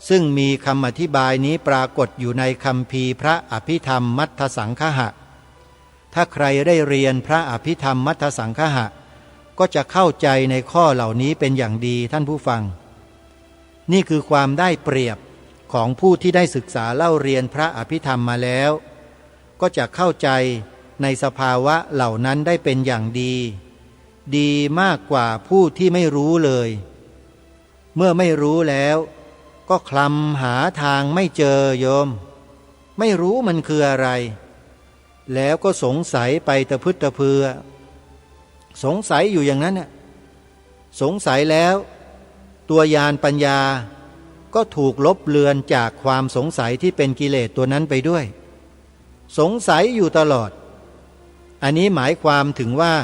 ซึ่งมีคำอธิบายนี้ปรากฏอยู่ในคัมภีร์พระอภิธรรมมัทธสังคหะถ้าใครได้เรียนพระอภิธรรมมัทธสังคหะก็จะเข้าใจในข้อเหล่านี้เป็นอย่างดีท่านผู้ฟังนี่คือความได้เปรียบของผู้ที่ได้ศึกษาเล่าเรียนพระอภิธรรมมาแล้วก็จะเข้าใจในสภาวะเหล่านั้นได้เป็นอย่างดีดีมากกว่าผู้ที่ไม่รู้เลยเมื่อไม่รู้แล้วก็คลำหาทางไม่เจอโยมไม่รู้มันคืออะไรแล้วก็สงสัยไปตะพึดตะเพือสงสัยอยู่อย่างนั้นน่ะสงสัยแล้วตัวยานปัญญาก็ถูกลบเลือนจากความสงสัยที่เป็นกิเลสตัวนั้นไปด้วยสงสัยอยู่ตลอดอันนี้หมายความถึงว่า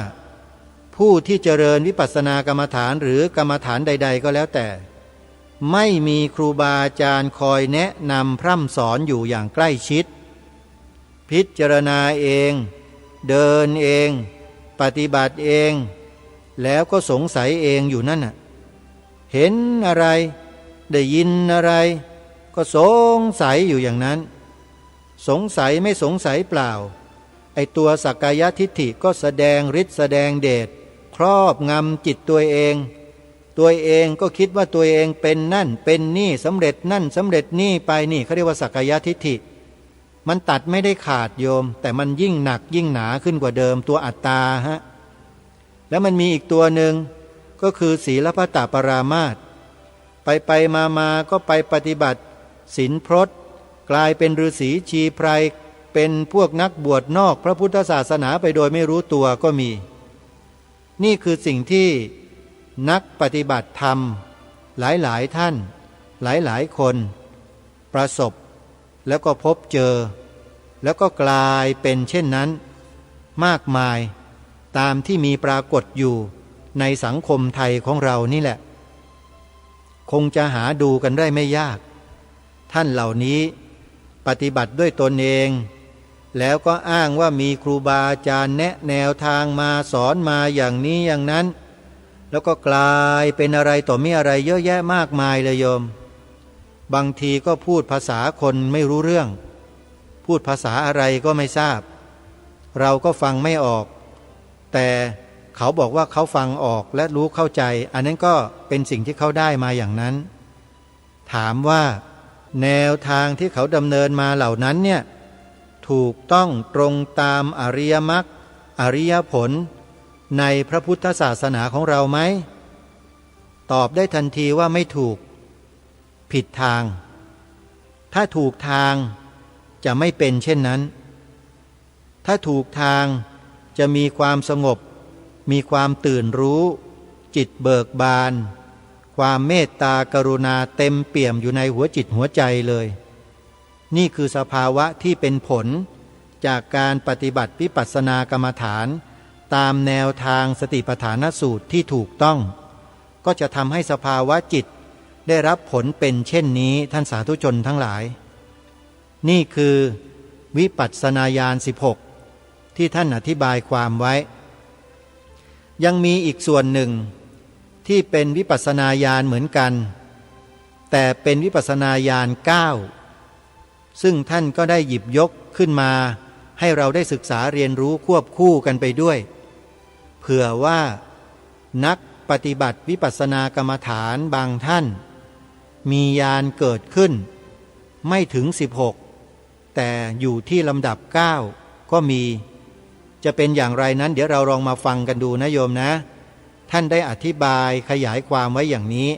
ผู้ที่เจริญวิปัสสนากรรมฐานหรือกรรมฐานใดๆก็แล้วแต่ไม่มีครูบาอาจารย์คอยแนะนำพร่ำสอนอยู่อย่างใกล้ชิดพิจารณาเองเดินเองปฏิบัติเองแล้วก็สงสัยเองอยู่นั่นน่ะเห็นอะไรได้ยินอะไรก็สงสัยอยู่อย่างนั้นสงสัยไม่สงสัยเปล่าไอตัวสักกายทิฏฐิก็แสดงฤทธิ์แสดงเดชครอบงำจิตตัวเองก็คิดว่าตัวเองเป็นนั่นเป็นนี่สำเร็จนั่นสำเร็จนี่ไปนี่เขาเรียกว่าสักกายทิฏฐิมันตัดไม่ได้ขาดโยมแต่มันยิ่งหนักยิ่งหนาขึ้นกว่าเดิมตัวอัตตาฮะแล้วมันมีอีกตัวหนึ่งก็คือศีลพัตตปรามาสไปมาก็ไปปฏิบัติศีลพรตกลายเป็นฤาษีชีไพรเป็นพวกนักบวชนอกพระพุทธศาสนาไปโดยไม่รู้ตัวก็มีนี่คือสิ่งที่นักปฏิบัติธรรมหลายท่านหลายคนประสบแล้วก็พบเจอแล้วก็กลายเป็นเช่นนั้นมากมายตามที่มีปรากฏอยู่ในสังคมไทยของเรานี่แหละคงจะหาดูกันได้ไม่ยากท่านเหล่านี้ปฏิบัติด้วยตนเองแล้วก็อ้างว่ามีครูบาอาจารย์แนะแนวทางมาสอนมาอย่างนี้อย่างนั้นแล้วก็กลายเป็นอะไรต่อมีอะไรเยอะแยะมากมายเลยโยมบางทีก็พูดภาษาคนไม่รู้เรื่องพูดภาษาอะไรก็ไม่ทราบเราก็ฟังไม่ออกแต่เขาบอกว่าเขาฟังออกและรู้เข้าใจอันนั้นก็เป็นสิ่งที่เขาได้มาอย่างนั้นถามว่าแนวทางที่เขาดำเนินมาเหล่านั้นเนี่ยถูกต้องตรงตามอริยมรรคอริยผลในพระพุทธศาสนาของเราไหมตอบได้ทันทีว่าไม่ถูกผิดทางถ้าถูกทางจะไม่เป็นเช่นนั้นถ้าถูกทางจะมีความสงบมีความตื่นรู้จิตเบิกบานความเมตตากรุณาเต็มเปี่ยมอยู่ในหัวจิตหัวใจเลยนี่คือสภาวะที่เป็นผลจากการปฏิบัติวิปัสสนากรรมฐานตามแนวทางสติปัฏฐานสูตรที่ถูกต้องก็จะทำให้สภาวะจิตได้รับผลเป็นเช่นนี้ท่านสาธุชนทั้งหลายนี่คือวิปัสสนาญาณ16ที่ท่านอธิบายความไว้ยังมีอีกส่วนหนึ่ง ที่เป็นวิปัสสนาญาณเหมือนกันแต่เป็นวิปัสสนาญาณ9ซึ่งท่านก็ได้หยิบยกขึ้นมาให้เราได้ศึกษาเรียนรู้ควบคู่กันไปด้วยเผื่อว่านักปฏิบัติวิปัสสนากรรมฐานบางท่านมีญาณเกิดขึ้นไม่ถึง16แต่อยู่ที่ลำดับ9ก็มีจะเป็นอย่างไรนั้นเดี๋ยวเราลองมาฟังกันดูนะโยมนะท่านได้อธิบายขยายความไว้อย่างนี้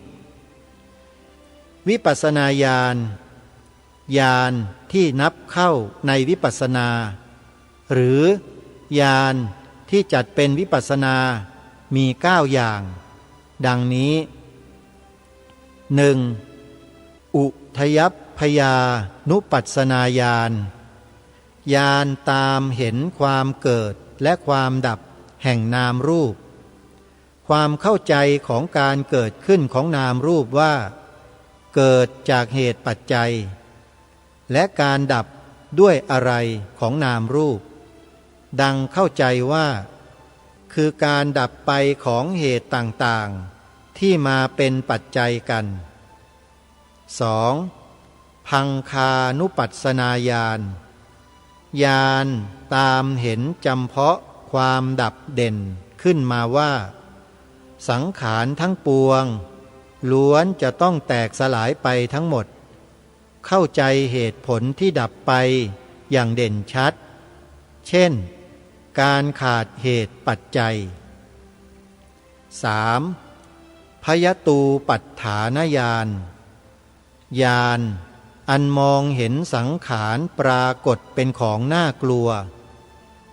วิปัสสนาญาณญาณที่นับเข้าในวิปัสสนาหรือญาณที่จัดเป็นวิปัสสนามี9อย่างดังนี้ 1. อุทยัพพยานุปัสสนาญาณญาณตามเห็นความเกิดและความดับแห่งนามรูปความเข้าใจของการเกิดขึ้นของนามรูปว่าเกิดจากเหตุปัจจัยและการดับด้วยอะไรของนามรูปดังเข้าใจว่าคือการดับไปของเหตุต่างๆที่มาเป็นปัจจัยกัน 2. พังคานุปัสสนาญาณญาณตามเห็นจำเพาะความดับเด่นขึ้นมาว่าสังขารทั้งปวงล้วนจะต้องแตกสลายไปทั้งหมดเข้าใจเหตุผลที่ดับไปอย่างเด่นชัดเช่นการขาดเหตุปัจจัย 3. พยตูปัฏฐานญาณญาณอันมองเห็นสังขารปรากฏเป็นของน่ากลัว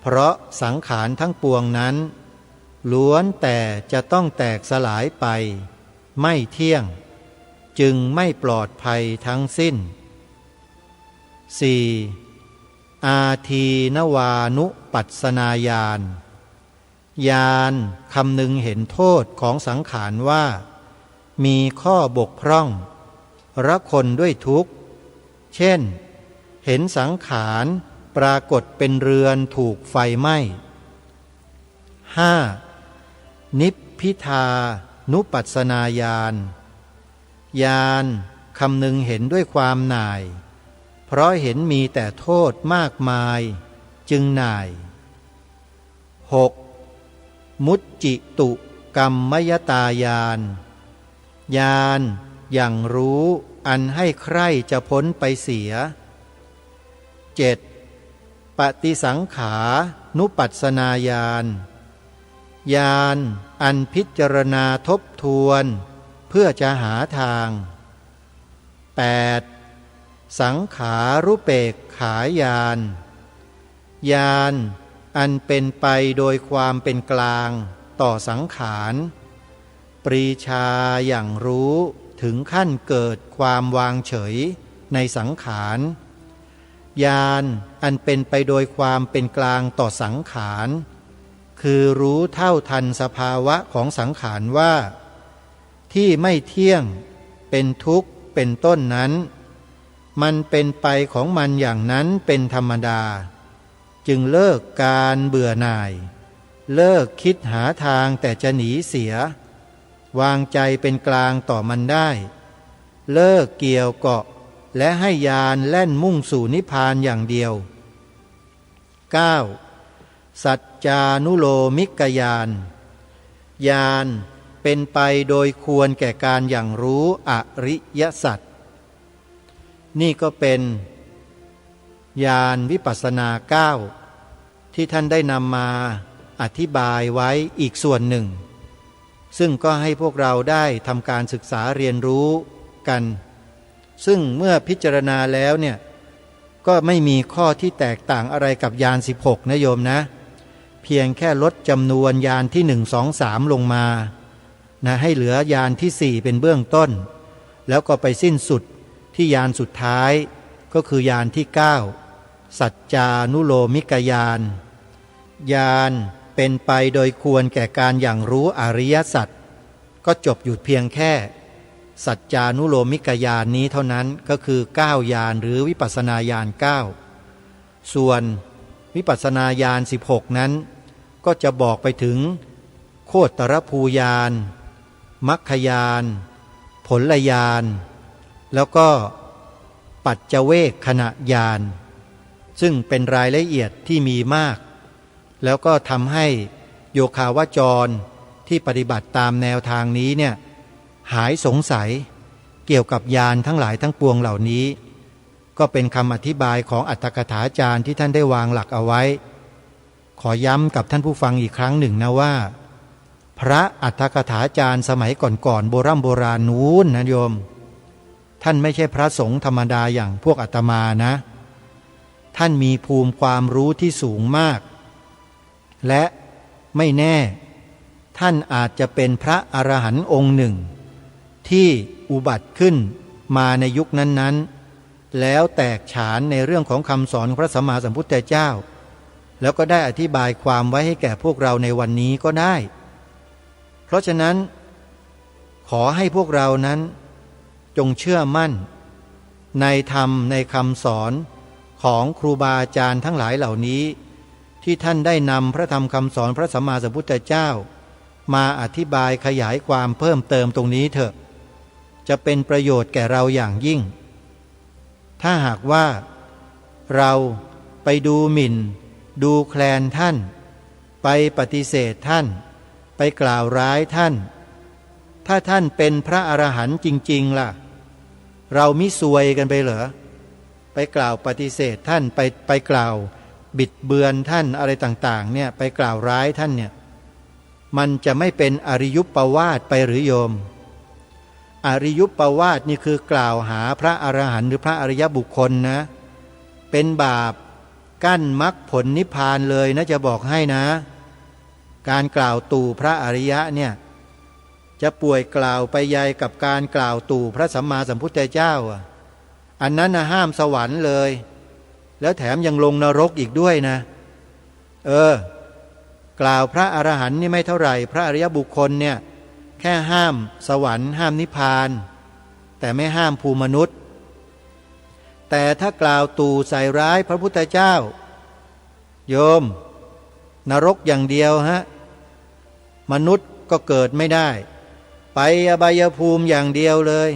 เพราะสังขารทั้งปวงนั้นล้วนแต่จะต้องแตกสลายไปไม่เที่ยงจึงไม่ปลอดภัยทั้งสิ้น 4. อาทีนวานุปัสสนาญาณญาณคำนึงเห็นโทษของสังขารว่ามีข้อบกพร่องระคนด้วยทุกข์เช่นเห็นสังขารปรากฏเป็นเรือนถูกไฟไหม้ 5. นิพพิทานุปัสสนาญาณญาณคำนึงเห็นด้วยความหน่ายเพราะเห็นมีแต่โทษมากมายจึงหน่าย 6. มุจจิตุกรรมยตาญาณญาณอย่างรู้อันให้ใคร่จะพ้นไปเสีย 7. ปฏิสังขานุปัสสนาญาณญาณอันพิจารณาทบทวนเพื่อจะหาทาง 8. สังขารุเปกขายานญาณอันเป็นไปโดยความเป็นกลางต่อสังขารปรีชาอย่างรู้ถึงขั้นเกิดความวางเฉยในสังขารญาณอันเป็นไปโดยความเป็นกลางต่อสังขารคือรู้เท่าทันสภาวะของสังขารว่าที่ไม่เที่ยงเป็นทุกข์เป็นต้นนั้นมันเป็นไปของมันอย่างนั้นเป็นธรรมดาจึงเลิกการเบื่อหน่ายเลิกคิดหาทางแต่จะหนีเสียวางใจเป็นกลางต่อมันได้เลิกเกี่ยวเกาะและให้ญาณแล่นมุ่งสู่นิพพานอย่างเดียว 9. สัจจานุโลมิกญาณญาณเป็นไปโดยควรแก่การอย่างรู้อริยสัจนี่ก็เป็นญาณวิปัสสนา9ที่ท่านได้นำมาอธิบายไว้อีกส่วนหนึ่งซึ่งก็ให้พวกเราได้ทำการศึกษาเรียนรู้กันซึ่งเมื่อพิจารณาแล้วเนี่ยก็ไม่มีข้อที่แตกต่างอะไรกับญาณ16นะโยมนะเพียงแค่ลดจำนวนญาณที่1 2 3ลงมานะให้เหลือญาณที่4เป็นเบื้องต้นแล้วก็ไปสิ้นสุดที่ญาณสุดท้ายก็คือญาณที่9สัจจานุโลมิกญาณญาณเป็นไปโดยควรแก่การอย่างรู้อริยสัจก็จบอยู่เพียงแค่สัจจานุโลมิกญาณนี้เท่านั้นก็คือ9ญาณหรือวิปัสสนาญาณ9ส่วนวิปัสสนาญาณ16นั้นก็จะบอกไปถึงโคตรภูญาณ มัคคยานผลญาณแล้วก็ปัจเจเวคขณะญาณซึ่งเป็นรายละเอียดที่มีมากแล้วก็ทำให้โยคาวจรที่ปฏิบัติตามแนวทางนี้เนี่ยหายสงสัยเกี่ยวกับญาณทั้งหลายทั้งปวงเหล่านี้ก็เป็นคำอธิบายของอัตถกถาจารย์ที่ท่านได้วางหลักเอาไว้ขอย้ำกับท่านผู้ฟังอีกครั้งหนึ่งนะว่าพระอัตถกถาจารย์สมัยก่อนๆโบราณนู้นนะโยมท่านไม่ใช่พระสงฆ์ธรรมดาอย่างพวกอาตมานะท่านมีภูมิความรู้ที่สูงมากและไม่แน่ท่านอาจจะเป็นพระอรหันต์องค์หนึ่งที่อุบัติขึ้นมาในยุคนั้นๆแล้วแตกฉานในเรื่องของคำสอนของพระสัมมาสัมพุทธเจ้าแล้วก็ได้อธิบายความไว้ให้แก่พวกเราในวันนี้ก็ได้เพราะฉะนั้นขอให้พวกเรานั้นจงเชื่อมั่นในธรรมในคำสอนของครูบาอาจารย์ทั้งหลายเหล่านี้ที่ท่านได้นำพระธรรมคำสอนพระสัมมาสัมพุทธเจ้ามาอธิบายขยายความเพิ่มเติมตรงนี้เถอะจะเป็นประโยชน์แก่เราอย่างยิ่งถ้าหากว่าเราไปดูหมิ่นดูแคลนท่านไปปฏิเสธท่านไปกล่าวร้ายท่านถ้าท่านเป็นพระอรหันต์จริงๆล่ะเรามิซวยกันไปเหรอไปกล่าวปฏิเสธท่านไปกล่าวบิดเบือนท่านอะไรต่างๆเนี่ยไปกล่าวร้ายท่านเนี่ยมันจะไม่เป็นอริยุปปวาทไปหรือโยมอริยุปปวาทนี่คือกล่าวหาพระอรหันต์หรือพระอริยบุคคลนะเป็นบาปกั้นมรรคผลนิพพานเลยนะจะบอกให้นะการกล่าวตู่พระอริยะเนี่ยจะป่วยกล่าวไปใหญ่กับการกล่าวตู่พระสัมมาสัมพุทธเจ้าอันนั้นนะห้ามสวรรค์เลยแล้วแถมยังลงนรกอีกด้วยนะกล่าวพระอรหันต์นี่ไม่เท่าไหร่พระอริยบุคคลเนี่ยแค่ห้ามสวรรค์ห้ามนิพพานแต่ไม่ห้ามภูมิมนุษย์แต่ถ้ากล่าวตู่ใส่ร้ายพระพุทธเจ้าโยมนรกอย่างเดียวฮะมนุษย์ก็เกิดไม่ได้ไปอบายภูมิอย่างเดียวเลย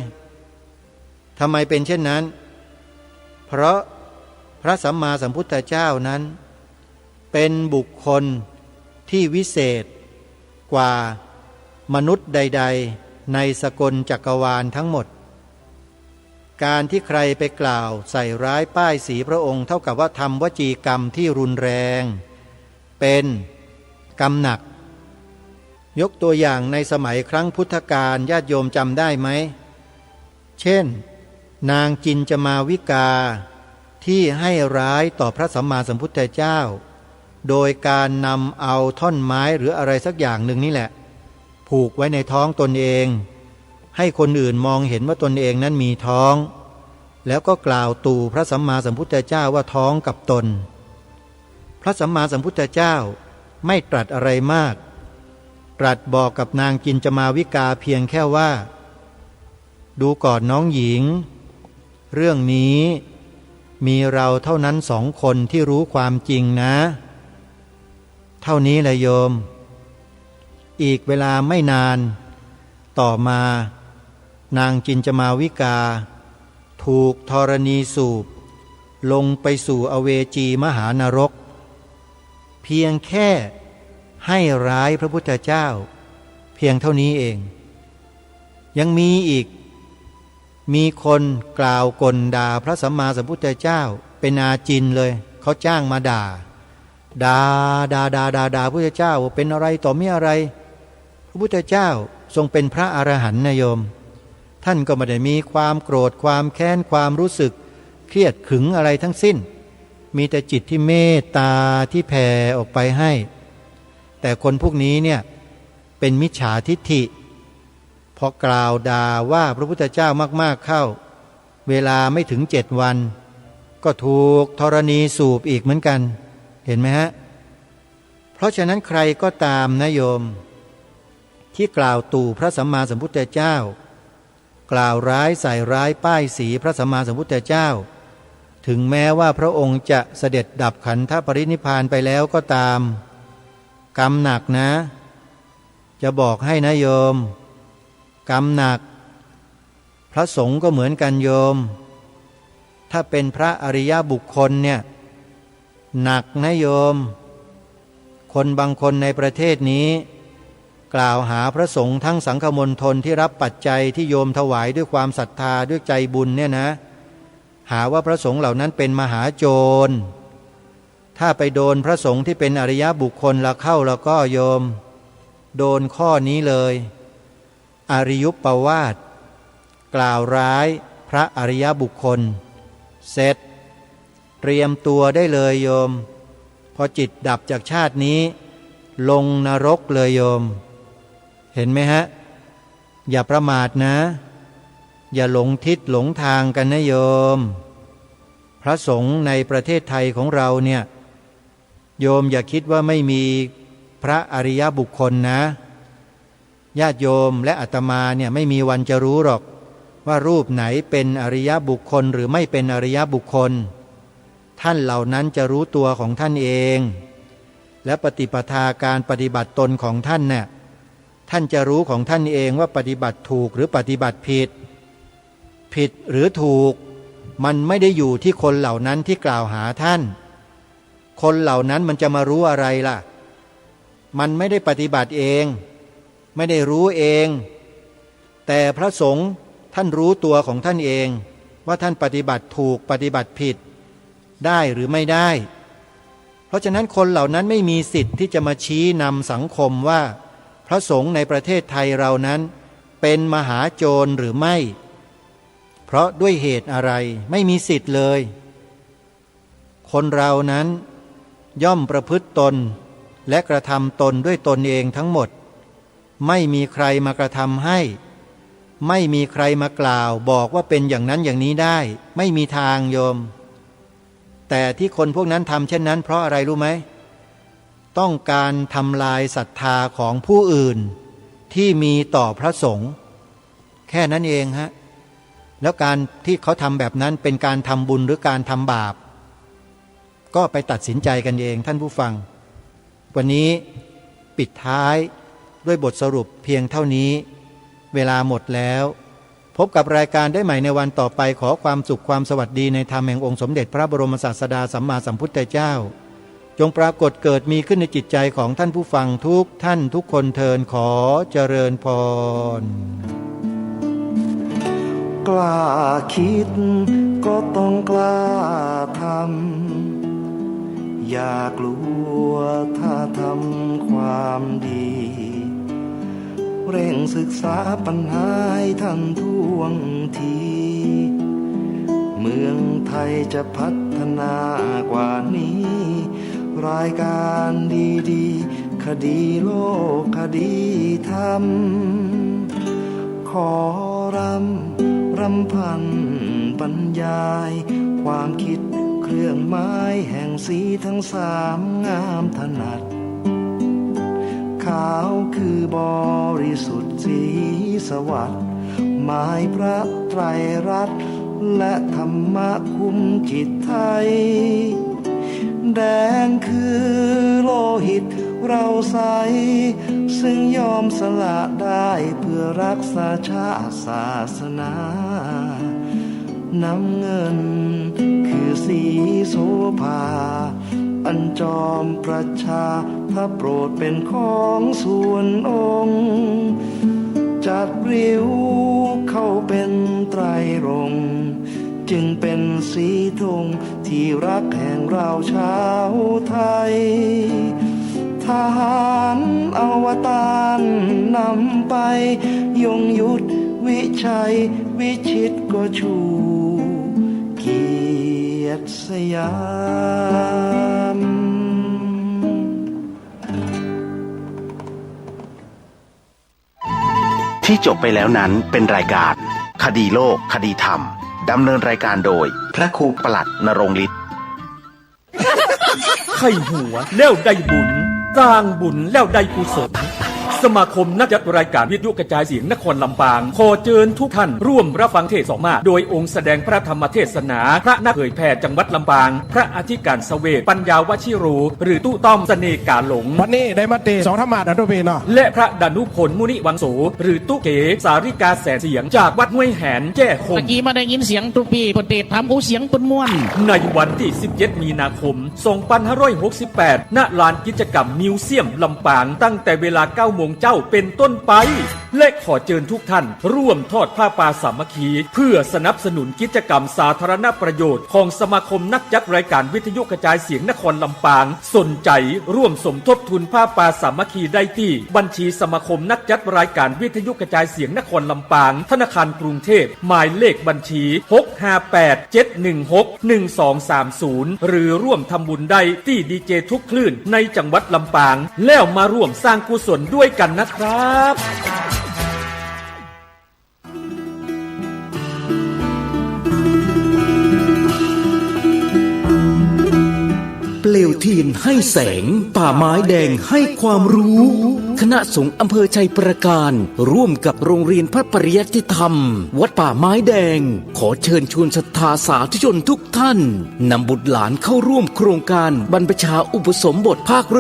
ทำไมเป็นเช่นนั้นเพราะพระสัมมาสัมพุทธเจ้านั้นเป็นบุคคลที่วิเศษกว่ามนุษย์ใดๆในสกลจักรวาลทั้งหมดการที่ใครไปกล่าวใส่ร้ายป้ายสีพระองค์เท่ากับว่าทำวจีกรรมที่รุนแรงเป็นกรรมหนักยกตัวอย่างในสมัยครั้งพุทธกาลญาติโยมจำได้ไหมเช่นนางจินจมาวิกาที่ให้ร้ายต่อพระสัมมาสัมพุทธเจ้าโดยการนำเอาท่อนไม้หรืออะไรสักอย่างหนึ่งนี่แหละผูกไว้ในท้องตนเองให้คนอื่นมองเห็นว่าตนเองนั้นมีท้องแล้วก็กล่าวตู่พระสัมมาสัมพุทธเจ้าว่าท้องกับตนพระสัมมาสัมพุทธเจ้าไม่ตรัสอะไรมากตรัสบอกกับนางจินจมาวิกาเพียงแค่ว่าดูก่อนน้องหญิงเรื่องนี้มีเราเท่านั้น2 คนที่รู้ความจริงนะเท่านี้แหละโยมอีกเวลาไม่นานต่อมานางจินจมาวิกาถูกธรณีสูบลงไปสู่อเวจีมหานรกเพียงแค่ให้ร้ายพระพุทธเจ้าเพียงเท่านี้เองยังมีอีกมีคนกล่าวกลด่าพระสัมมาสัมพุทธเจ้าเป็นอาจินเลยเขาจ้างมาด่าพระพุทธเจ้าเป็นอะไรต่อไม่อะไรพระพุทธเจ้าทรงเป็นพระอรหันต์นะโยมท่านก็ไม่ได้มีความโกรธความแค้นความรู้สึกเครียดขึงอะไรทั้งสิ้นมีแต่จิตที่เมตตาที่แผ่ออกไปให้แต่คนพวกนี้เนี่ยเป็นมิจฉาทิฏฐิพอกล่าวด่าว่าพระพุทธเจ้ามากๆเข้าเวลาไม่ถึง7 วันก็ถูกธรณีสูบอีกเหมือนกันเห็นไหมฮะเพราะฉะนั้นใครก็ตามนะโยมที่กล่าวตู่พระสัมมาสัมพุทธเจ้ากล่าวร้ายใส่ร้ายป้ายสีพระสัมมาสัมพุทธเจ้าถึงแม้ว่าพระองค์จะเสด็จดับขันธปรินิพพานไปแล้วก็ตามกรรมหนักนะจะบอกให้นะโยม กรรมหนักพระสงฆ์ก็เหมือนกันโยมถ้าเป็นพระอริยบุคคลเนี่ยหนักนะโยมคนบางคนในประเทศนี้กล่าวหาพระสงฆ์ทั้งสังฆมณฑลที่รับปัจจัยที่โยมถวายด้วยความศรัทธาด้วยใจบุญเนี่ยนะหาว่าพระสงฆ์เหล่านั้นเป็นมหาโจรถ้าไปโดนพระสงฆ์ที่เป็นอริยบุคคลละเข้าแล้วก็โยมโดนข้อนี้เลยอริยุปปวาทกล่าวร้ายพระอริยบุคคลเสร็จเตรียมตัวได้เลยโยมพอจิตดับจากชาตินี้ลงนรกเลยโยมเห็นไหมฮะอย่าประมาทนะอย่าหลงทิศหลงทางกันนะโยมพระสงฆ์ในประเทศไทยของเราเนี่ยโยมอย่าคิดว่าไม่มีพระอริยบุคคลนะญาติโยมและอาตมาเนี่ยไม่มีวันจะรู้หรอกว่ารูปไหนเป็นอริยบุคคลหรือไม่เป็นอริยบุคคลท่านเหล่านั้นจะรู้ตัวของท่านเองและปฏิปทาการปฏิบัติตนของท่านเนี่ยท่านจะรู้ของท่านเองว่าปฏิบัติถูกหรือปฏิบัติผิดหรือถูกมันไม่ได้อยู่ที่คนเหล่านั้นที่กล่าวหาท่านคนเหล่านั้นมันจะมารู้อะไรล่ะมันไม่ได้ปฏิบัติเองไม่ได้รู้เองแต่พระสงฆ์ท่านรู้ตัวของท่านเองว่าท่านปฏิบัติถูกปฏิบัติผิดได้หรือไม่ได้เพราะฉะนั้นคนเหล่านั้นไม่มีสิทธิ์ที่จะมาชี้นำสังคมว่าพระสงฆ์ในประเทศไทยเรานั้นเป็นมหาโจรหรือไม่เพราะด้วยเหตุอะไรไม่มีสิทธิ์เลยคนเรานั้นย่อมประพฤติตนและกระทำตนด้วยตนเองทั้งหมดไม่มีใครมากระทำให้ไม่มีใครมากล่าวบอกว่าเป็นอย่างนั้นอย่างนี้ได้ไม่มีทางโยมแต่ที่คนพวกนั้นทำเช่นนั้นเพราะอะไรรู้ไหมต้องการทำลายศรัทธาของผู้อื่นที่มีต่อพระสงฆ์แค่นั้นเองฮะแล้วการที่เขาทำแบบนั้นเป็นการทำบุญหรือการทำบาปก็ไปตัดสินใจกันเองท่านผู้ฟังวันนี้ปิดท้ายด้วยบทสรุปเพียงเท่านี้เวลาหมดแล้วพบกับรายการได้ใหม่ในวันต่อไปขอความสุขความสวัสดีในธรรมแห่งองค์สมเด็จพระบรมศาสดาสัมมาสัมพุทธเจ้าจงปรากฏเกิดมีขึ้นในจิตใจของท่านผู้ฟังทุกท่านทุกคนเทินขอเจริญพรกล้าคิดก็ต้องกล้าทำอย่ากลัวถ้าทำความดีเร่งศึกษาปัญหาให้ทันท่วงทีเมืองไทยจะพัฒนากว่านี้รายการดีๆคดีโลกคดีธรรมขอรำพันบรรยายความคิดเครื่องไม้แห่งสีทั้งสามงามถนัดขาวคือบริสุทธิ์สีสวัสดิ์หมายพระไตรรัตน์และธรรมะคุ้มจิตไทยแดงคือโลหิตเราใสซึ่งยอมสละได้เพื่อรักษาชาติศาสนาน้ำเงินคือสีโสภาอันจอมประชาถ้าโปรดเป็นของส่วนองค์จัดริ้วเข้าเป็นไตรรงค์จึงเป็นสีธงที่รักแห่งเราชาวไทยทหารอวตารนำไปยงยุทธวิชัยวิชิตก็ชูเกียรติสยามที่จบไปแล้วนั้นเป็นรายการคดีโลกคดีธรรมดำเนินรายการโดยพระครูปลัดณรงค์ฤทธิ์ ไข่หัวแล้วได้บุญสร้างบุญแล้วได้กุศลส สมาคมนักจัดรายการวิทยุกระจายเสียงนครลำปางขอเชิญทุกท่านร่วมรับฟังเทศน์สองมาโดยองค์แสดงพระธรรมเทศนาพระนักเผยแผ่จังหวัดลำปางพระอธิการเสวตปัญญาวชิโรหรือตู้ต้อมเสน่ห์กาหลง วันนี้ได้มาเตะสองธรรมะนะทุกพี่เนาะ และพระดานุพลมุนิวังโสหรือตู้เก๋สาริกาแสนเสียงจากวัดห้วยแหนแจ้ค ตะ ม กี้มาได้ยินเสียงทุกปีปนเตทำอู้เสียงปนม่วน ในวันที่ 17 มีนาคม 2568 ณ ลานกิจกรรมมิวเซียมลำปางตั้งแต่เวลา 9 โมงเจ้าเป็นต้นไป และขอเชิญทุกท่านร่วมทอดผ้าป่าสามัคคีเพื่อสนับสนุนกิจกรรมสาธารณประโยชน์ของสมาคมนักจัดรายการวิทยุกระจายเสียงนครลำปางสนใจร่วมสมทบทุนผ้าป่าสามัคคีได้ที่บัญชีสมาคมนักจัดรายการวิทยุกระจายเสียงนครลำปางธนาคารกรุงเทพหมายเลขบัญชี 658-716-1230 หรือร่วมทำบุญได้ที่ดีเจทุกคลื่นในจังหวัดลำปางแล้วมาร่วมสร้างกุศลด้วยกันนะครับ เปลวเทียนให้แสงป่าไม้แดงให้ความรู้คณะสงฆ์อำเภอชัยประการร่วมกับโรงเรียนพระปริยัติธรรมวัดป่าไม้แดงขอเชิญชวนศรัทธาสาธุชนทุกท่านนำบุตรหลานเข้าร่วมโครงการบรรพชาอุปสมบทภาคฤ